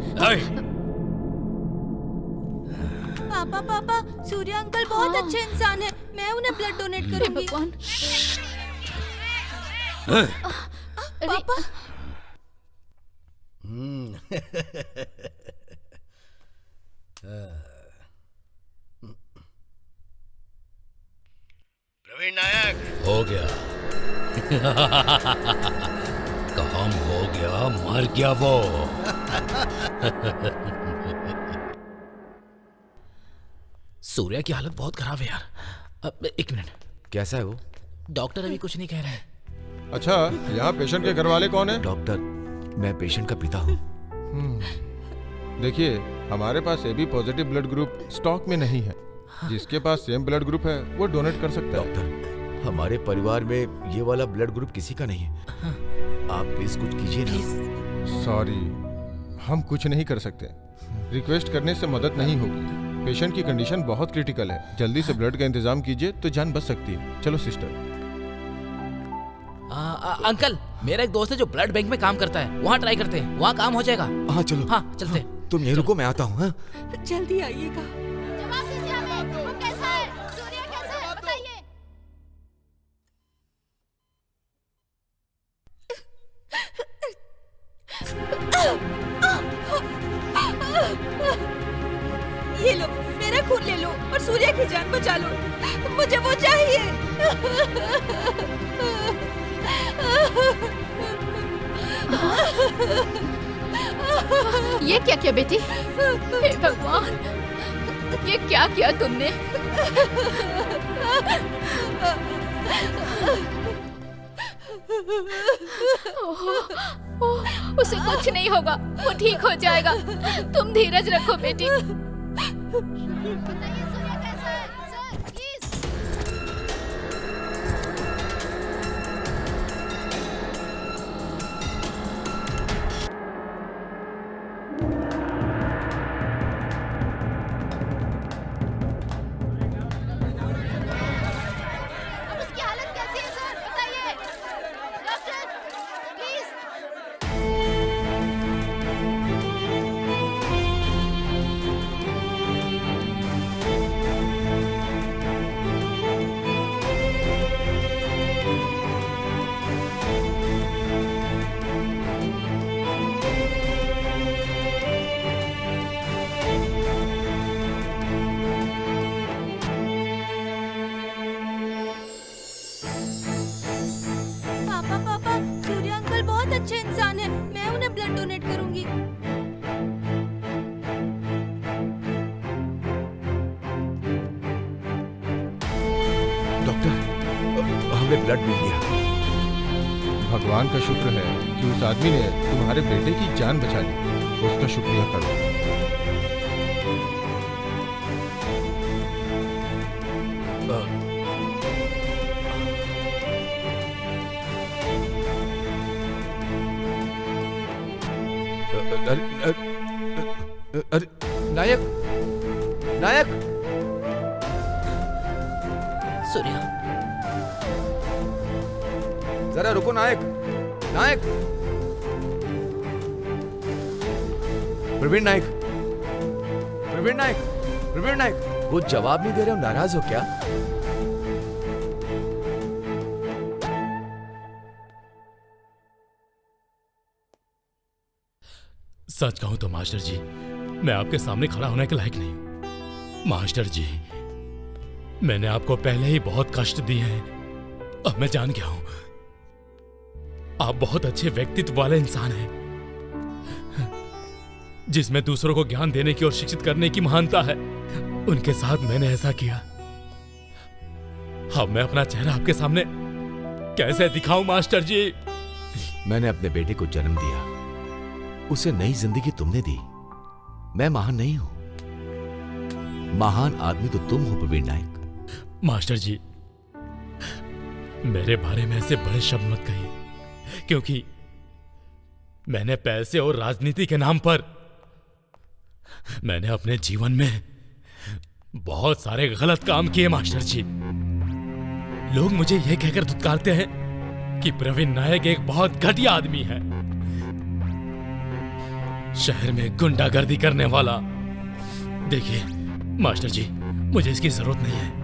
पापा पापा, सूर्या अंकल बहुत अच्छे इंसान है, मैं उन्हें ब्लड डोनेट करूंगी। पापा प्रवीण नायक हो गया। काम हो गया, मर गया वो। सूर्या की हालत बहुत खराब है यार। अब एक मिनट, कैसा है वो? डॉक्टर अभी कुछ नहीं कह रहे हैं। अच्छा, यहाँ पेशेंट के घर वाले कौन है? डॉक्टर, मैं पेशेंट का पिता हूँ। देखिए, हमारे पास AB positive blood group stock में नहीं है। जिसके पास सेम ब्लड ग्रुप है वो डोनेट कर सकता है। डॉक्टर, हमारे परिवार में ये वाला ब्लड ग्रुप किसी का नहीं है। आप प्लीज कुछ कीजिए ना। सॉरी, हम कुछ नहीं कर सकते। रिक्वेस्ट करने से मदद नहीं होगी। पेशेंट की कंडीशन बहुत क्रिटिकल है। जल्दी से ब्लड का इंतजाम कीजिए तो जान बच सकती है। चलो सिस्टर। अंकल, मेरा एक दोस्त है जो ब्लड बैंक में काम करता है, वहाँ ट्राई करते हैं, वहाँ काम हो जाएगा। हाँ चलो। हाँ चलते। तुम यहीं रुको, मैं आता हूँ। हाँ? जल्दी आइएगा। ये लो, मेरा खून ले लो और सूर्या की जान बचा लो। मुझे वो चाहिए। ये क्या किया बेटी? हे भगवान, ये क्या किया तुमने? उसे कुछ नहीं होगा, वो ठीक हो जाएगा। तुम धीरज रखो बेटी। अच्छे इंसान है, मैं उन्हें ब्लड डोनेट करूंगी। डॉक्टर, हमें ब्लड मिल गया। भगवान का शुक्र है कि उस आदमी ने तुम्हारे बेटे की जान बचा ली। उसका शुक्रिया करो। अरे नायक, नायक, सूर्या, जरा रुको नायक, नायक, प्रवीण नायक, प्रवीण नायक, प्रवीण नायक, कुछ जवाब नहीं दे रहे हो, नाराज हो क्या? सच कहूं तो मास्टर जी, मैं आपके सामने खड़ा होने के लायक नहीं हूं। मास्टर जी, मैंने आपको पहले ही बहुत कष्ट दिए हैं। अब मैं जान गया हूं, आप बहुत अच्छे व्यक्तित्व वाले इंसान हैं, जिसमें दूसरों को ज्ञान देने की और शिक्षित करने की महानता है। उनके साथ मैंने ऐसा किया। अब मैं अपना चेहरा आपके सामने कैसे दिखाऊं मास्टर जी? मैंने अपने बेटे को जन्म दिया, उसे नई जिंदगी तुमने दी। मैं महान नहीं हूं, महान आदमी तो तुम हो प्रवीण नायक। मास्टर जी, मेरे बारे में ऐसे बड़े शब्द मत कहिए, क्योंकि मैंने पैसे और राजनीति के नाम पर मैंने अपने जीवन में बहुत सारे गलत काम किए मास्टर जी। लोग मुझे यह कहकर धुतकारते हैं कि प्रवीण नायक एक बहुत घटिया आदमी है, शहर में गुंडागर्दी करने वाला। देखिए मास्टर जी, मुझे इसकी जरूरत नहीं है।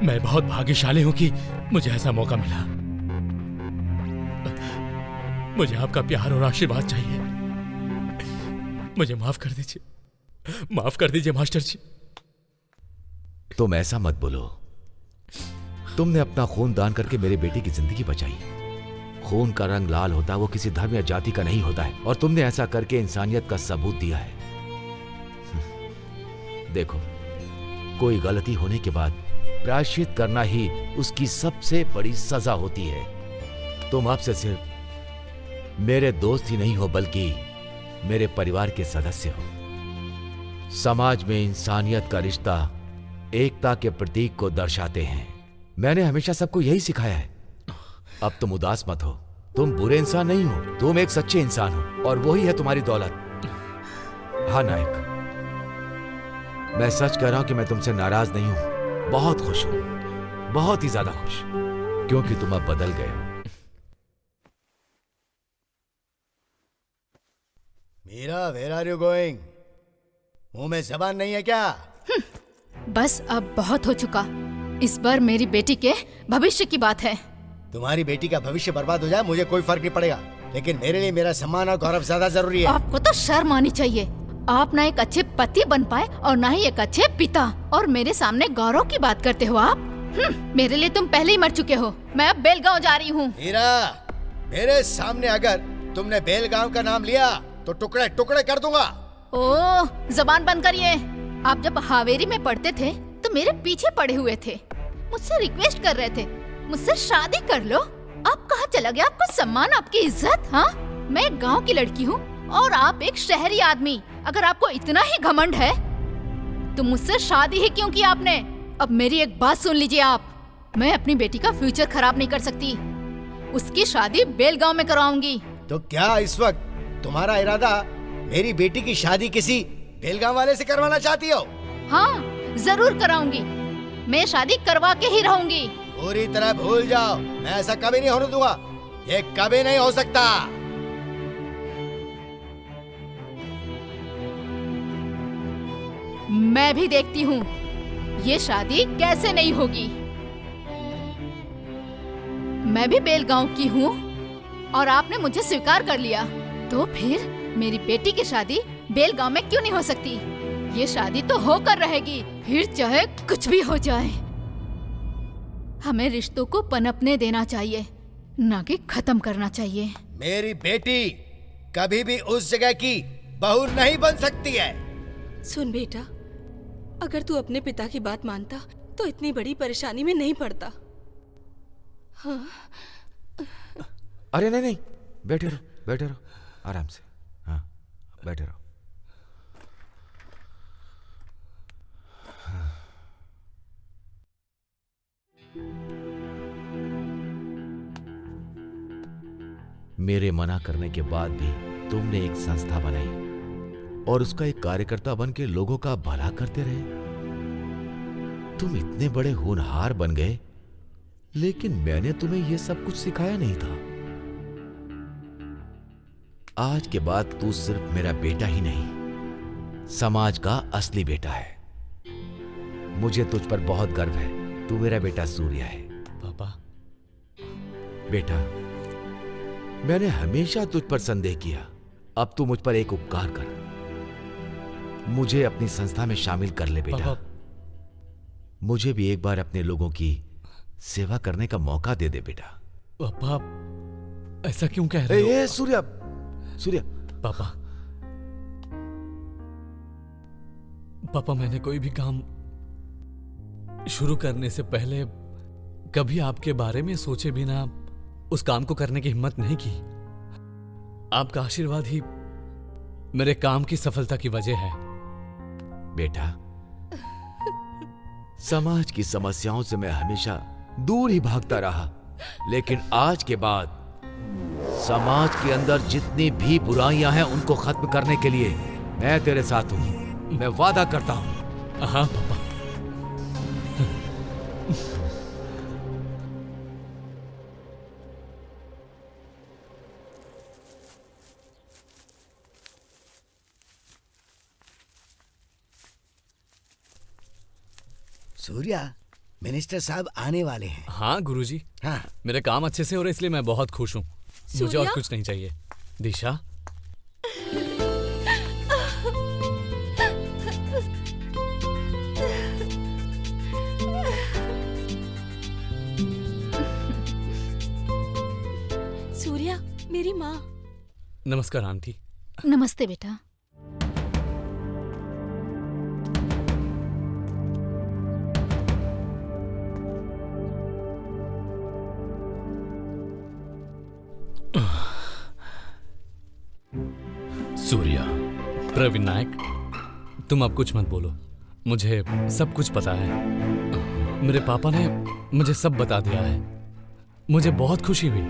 मैं बहुत भाग्यशाली हूं कि मुझे ऐसा मौका मिला। मुझे आपका प्यार और आशीर्वाद चाहिए। मुझे माफ कर दीजिए, माफ कर दीजिए मास्टर जी। तुम ऐसा मत बोलो। तुमने अपना खून दान करके मेरे बेटे की जिंदगी बचाई। खून का रंग लाल होता है, वो किसी धर्म या जाति का नहीं होता है, और तुमने ऐसा करके इंसानियत का सबूत दिया है। देखो, कोई गलती होने के बाद प्रायश्चित करना ही उसकी सबसे बड़ी सजा होती है। तुम अब से सिर्फ मेरे दोस्त ही नहीं हो, बल्कि मेरे परिवार के सदस्य हो। समाज में इंसानियत का रिश्ता एकता के प्रतीक को दर्शाते हैं। मैंने हमेशा सबको यही सिखाया है। अब तुम उदास मत हो, तुम बुरे इंसान नहीं हो, तुम एक सच्चे इंसान हो, और वही है तुम्हारी दौलत। हाँ नायक, मैं सच कह रहा हूं कि मैं तुमसे नाराज नहीं हूं, बहुत खुश हूं, बहुत ही ज्यादा खुश, क्योंकि तुम अब बदल गए हो। Meera, where are you going? मुंह में जबान नहीं है क्या? बस अब बहुत हो चुका। इस बार मेरी बेटी के भविष्य की बात है। तुम्हारी बेटी का भविष्य बर्बाद हो जाए मुझे कोई फर्क नहीं पड़ेगा, लेकिन मेरे लिए मेरा सम्मान और गौरव ज्यादा जरूरी है। आपको तो शर्म आनी चाहिए। आप ना एक अच्छे पति बन पाए और ना ही एक अच्छे पिता, और मेरे सामने गौरव की बात करते हो आप। मेरे लिए तुम पहले ही मर चुके हो। मैं अब बेलगांव जा रही हूँ। मीरा, मेरे सामने अगर तुमने बेलगांव का नाम लिया तो टुकड़े टुकड़े कर दूंगा। ओह, जबान बंद करिए। आप जब हावेरी में पढ़ते थे तो मेरे पीछे पड़े हुए थे, मुझसे रिक्वेस्ट कर रहे थे मुझसे शादी कर लो। आप कहाँ चला गया आपका सम्मान, आपकी इज्जत? हाँ, मैं एक गांव की लड़की हूँ और आप एक शहरी आदमी। अगर आपको इतना ही घमंड है तो मुझसे शादी ही क्यों की आपने? अब मेरी एक बात सुन लीजिए आप, मैं अपनी बेटी का फ्यूचर खराब नहीं कर सकती। उसकी शादी बेलगांव में करवाऊंगी। तो क्या इस वक्त तुम्हारा इरादा मेरी बेटी की शादी किसी बेलगांव वाले से करवाना चाहती हो? हाँ, जरूर कराऊंगी। मैं शादी करवा के ही रहूंगी। पूरी तरह भूल जाओ, मैं ऐसा कभी नहीं होने दूंगा। ये कभी नहीं हो सकता। मैं भी देखती हूँ ये शादी कैसे नहीं होगी। मैं भी बेलगांव की हूँ और आपने मुझे स्वीकार कर लिया, तो फिर मेरी बेटी की शादी बेलगांव में क्यों नहीं हो सकती? ये शादी तो होकर रहेगी, फिर चाहे कुछ भी हो जाए। हमें रिश्तों को पनपने देना चाहिए, ना कि खत्म करना चाहिए। मेरी बेटी कभी भी उस जगह की बहू नहीं बन सकती है। सुन बेटा, अगर तू अपने पिता की बात मानता तो इतनी बड़ी परेशानी में नहीं पड़ता। हाँ? अरे नहीं, बैठे रहो आराम से। हाँ, बैठे रहो। मेरे मना करने के बाद भी तुमने एक संस्था बनाई और उसका एक कार्यकर्ता बन के लोगों का भला करते रहे। तुम इतने बड़े होनहार बन गए, लेकिन मैंने तुम्हें यह सब कुछ सिखाया नहीं था। आज के बाद तू सिर्फ मेरा बेटा ही नहीं, समाज का असली बेटा है। मुझे तुझ पर बहुत गर्व है। तू मेरा बेटा सूर्या है। पापा। बेटा, मैंने हमेशा तुझ पर संदेह किया। अब तू मुझ पर एक उपकार कर। मुझे अपनी संस्था में शामिल कर ले बेटा। मुझे भी एक बार अपने लोगों की सेवा करने का मौका दे दे बेटा। पापा ऐसा क्यों कह रहे हो? ए, सूर्या सूर्या। पापा मैंने कोई भी काम शुरू करने से पहले कभी आपके बारे में सोचे बिना उस काम को करने की हिम्मत नहीं की। आपका आशीर्वाद ही मेरे काम की सफलता की वजह है। बेटा, समाज की समस्याओं से मैं हमेशा दूर ही भागता रहा, लेकिन आज के बाद समाज के अंदर जितनी भी बुराइयां हैं उनको खत्म करने के लिए मैं तेरे साथ हूं। मैं वादा करता हूं। हाँ पापा। सूर्या, मिनिस्टर साहब आने वाले हैं। हाँ गुरुजी। हाँ। मेरे काम अच्छे से हो रहे इसलिए मैं बहुत खुश हूँ। मुझे और कुछ नहीं चाहिए। दिशा, सूर्या, मेरी माँ। नमस्कार आंटी। नमस्ते बेटा। सूर्या। प्रवीण नायक, तुम अब कुछ मत बोलो। मुझे सब कुछ पता है। मेरे पापा ने मुझे सब बता दिया है। मुझे बहुत खुशी हुई।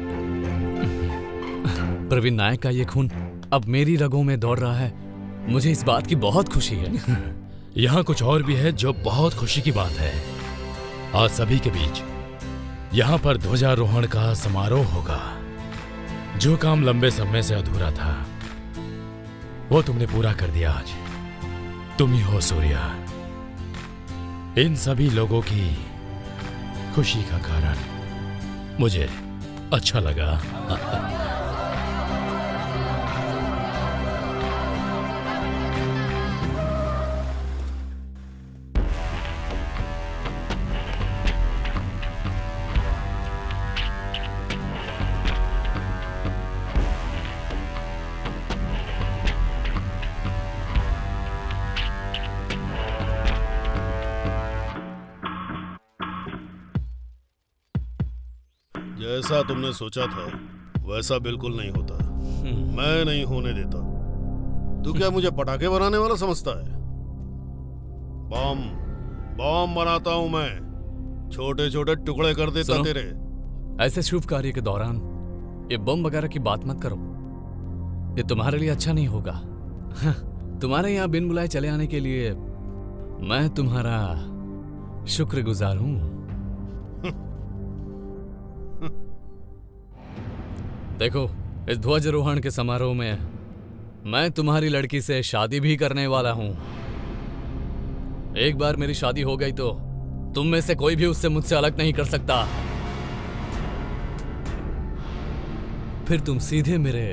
प्रवीण नायक का ये खून अब मेरी रगों में दौड़ रहा है। मुझे इस बात की बहुत खुशी है। यहाँ कुछ और भी है जो बहुत खुशी की बात है। आज सभी के बीच यहाँ पर ध्वजारोहण का समारोह होगा। जो काम लंबे समय से अधूरा था वो तुमने पूरा कर दिया। आज तुम ही हो सूर्या, इन सभी लोगों की खुशी का कारण। मुझे अच्छा लगा। जैसा तुमने सोचा था वैसा बिल्कुल नहीं होता। मैं नहीं होने देता। तू क्या मुझे पटाखे बनाने वाला समझता है? बम बम बनाता हूं मैं। छोटे छोटे टुकड़े कर देता तेरे। ऐसे शुभ कार्य के दौरान ये बम वगैरह की बात मत करो। ये तुम्हारे लिए अच्छा नहीं होगा। तुम्हारे यहाँ बिन बुलाए चले आने के लिए मैं तुम्हारा शुक्रगुजार हूं। देखो, इस ध्वजारोहण के समारोह में मैं तुम्हारी लड़की से शादी भी करने वाला हूं। एक बार मेरी शादी हो गई तो तुम में से कोई भी उससे मुझसे अलग नहीं कर सकता। फिर तुम सीधे मेरे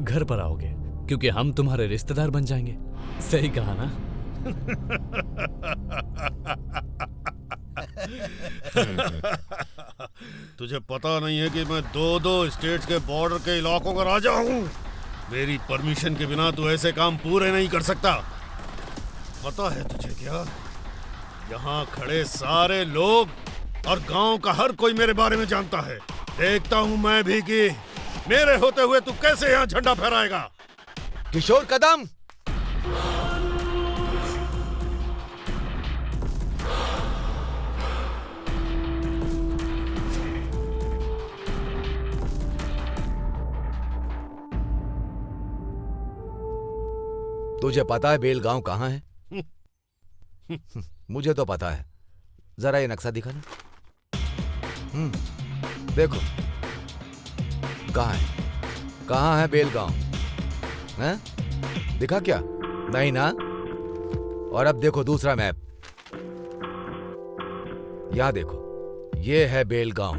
घर पर आओगे क्योंकि हम तुम्हारे रिश्तेदार बन जाएंगे। सही कहा ना? तुझे पता नहीं है कि मैं दो स्टेट्स के बॉर्डर के इलाकों का राजा हूँ। मेरी परमिशन के बिना तू ऐसे काम पूरे नहीं कर सकता। पता है तुझे क्या? यहाँ खड़े सारे लोग और गांव का हर कोई मेरे बारे में जानता है। देखता हूँ मैं भी कि मेरे होते हुए तू कैसे यहाँ झंडा फहराएगा। किशोर कदम, तुझे पता है बेलगांव कहाँ है? मुझे तो पता है। जरा ये नक्शा दिखा ना। देखो कहाँ है बेलगांव? हैं? दिखा क्या? नहीं ना? और अब देखो दूसरा मैप। यहां देखो, ये है बेलगांव।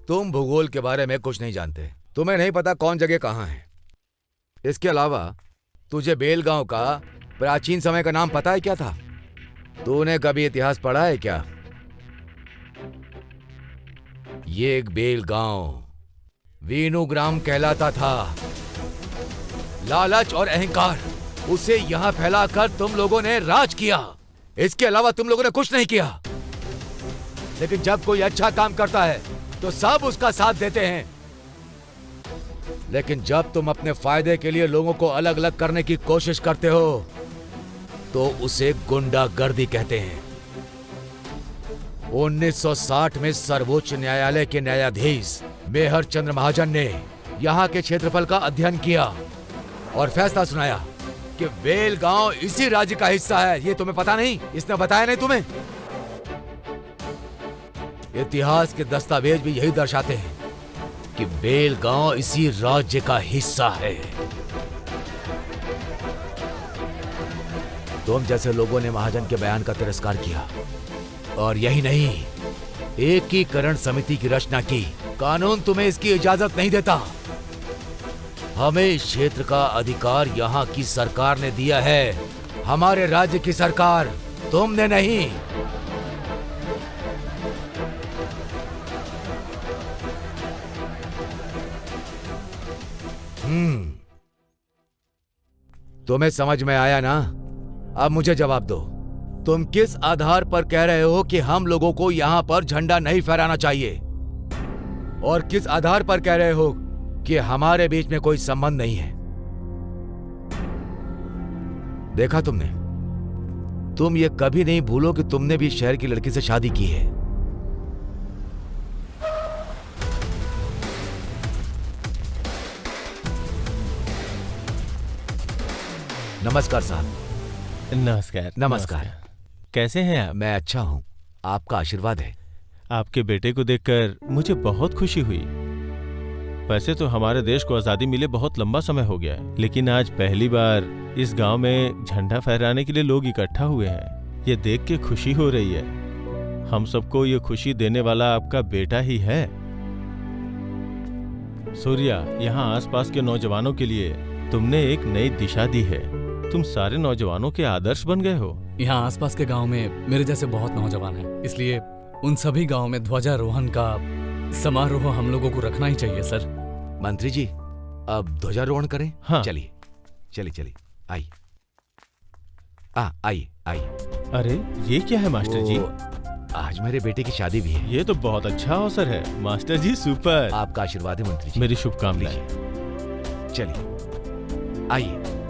तुम भूगोल के बारे में कुछ नहीं जानते। तुम्हें नहीं पता कौन जगह कहाँ है। इसके अलावा तुझे बेलगांव का प्राचीन समय का नाम पता है क्या था? तूने कभी इतिहास पढ़ा है क्या? ये एक बेलगांव वीणुग्राम कहलाता था। लालच और अहंकार उसे यहाँ फैलाकर तुम लोगों ने राज किया। इसके अलावा तुम लोगों ने कुछ नहीं किया। लेकिन जब कोई अच्छा काम करता है तो सब उसका साथ देते हैं। लेकिन जब तुम अपने फायदे के लिए लोगों को अलग अलग करने की कोशिश करते हो तो उसे गुंडागर्दी कहते हैं। 1960 में सर्वोच्च न्यायालय के न्यायाधीश मेहर चंद्र महाजन ने यहाँ के क्षेत्रफल का अध्ययन किया और फैसला सुनाया कि बेलगांव इसी राज्य का हिस्सा है। ये तुम्हें पता नहीं? इसने बताया नहीं तुम्हें? इतिहास के दस्तावेज भी यही दर्शाते हैं कि बेलगांव इसी राज्य का हिस्सा है। तुम जैसे लोगों ने महाजन के बयान का तिरस्कार किया और यही नहीं, एकीकरण समिति की रचना की। कानून तुम्हें इसकी इजाजत नहीं देता। हमें इस क्षेत्र का अधिकार यहाँ की सरकार ने दिया है, हमारे राज्य की सरकार, तुमने नहीं। तुम्हें समझ में आया ना? अब मुझे जवाब दो, तुम किस आधार पर कह रहे हो कि हम लोगों को यहाँ पर झंडा नहीं फहराना चाहिए? और किस आधार पर कह रहे हो कि हमारे बीच में कोई संबंध नहीं है? देखा तुमने? तुम ये कभी नहीं भूलो कि तुमने भी शहर की लड़की से शादी की है। नमस्कार साहब। नमस्कार। नमस्कार। कैसे हैं आप? मैं अच्छा हूँ, आपका आशीर्वाद है। आपके बेटे को देखकर मुझे बहुत खुशी हुई। वैसे तो हमारे देश को आजादी मिले बहुत लंबा समय हो गया है, लेकिन आज पहली बार इस गांव में झंडा फहराने के लिए लोग इकट्ठा हुए हैं। ये देख के खुशी हो रही है। हम सबको ये खुशी देने वाला आपका बेटा ही है। सूर्या, यहाँ आसपास के नौजवानों के लिए तुमने एक नई दिशा दी है। तुम सारे नौजवानों के आदर्श बन गए हो। यहाँ आसपास के गांव में मेरे जैसे बहुत नौजवान हैं, इसलिए उन सभी गांव में ध्वजारोहण का समारोह हम लोगों को रखना ही चाहिए सर। मंत्री जी, अब ध्वजारोहण करें? हाँ। चलिए चलिए चलिए, आइए। आइए आइए। अरे ये क्या है मास्टर जी? आज मेरे बेटे की शादी भी है। ये तो बहुत अच्छा अवसर है मास्टर जी। सुपर। आपका आशीर्वाद है मंत्री जी। मेरी शुभकामनाएं। चलिए आइए।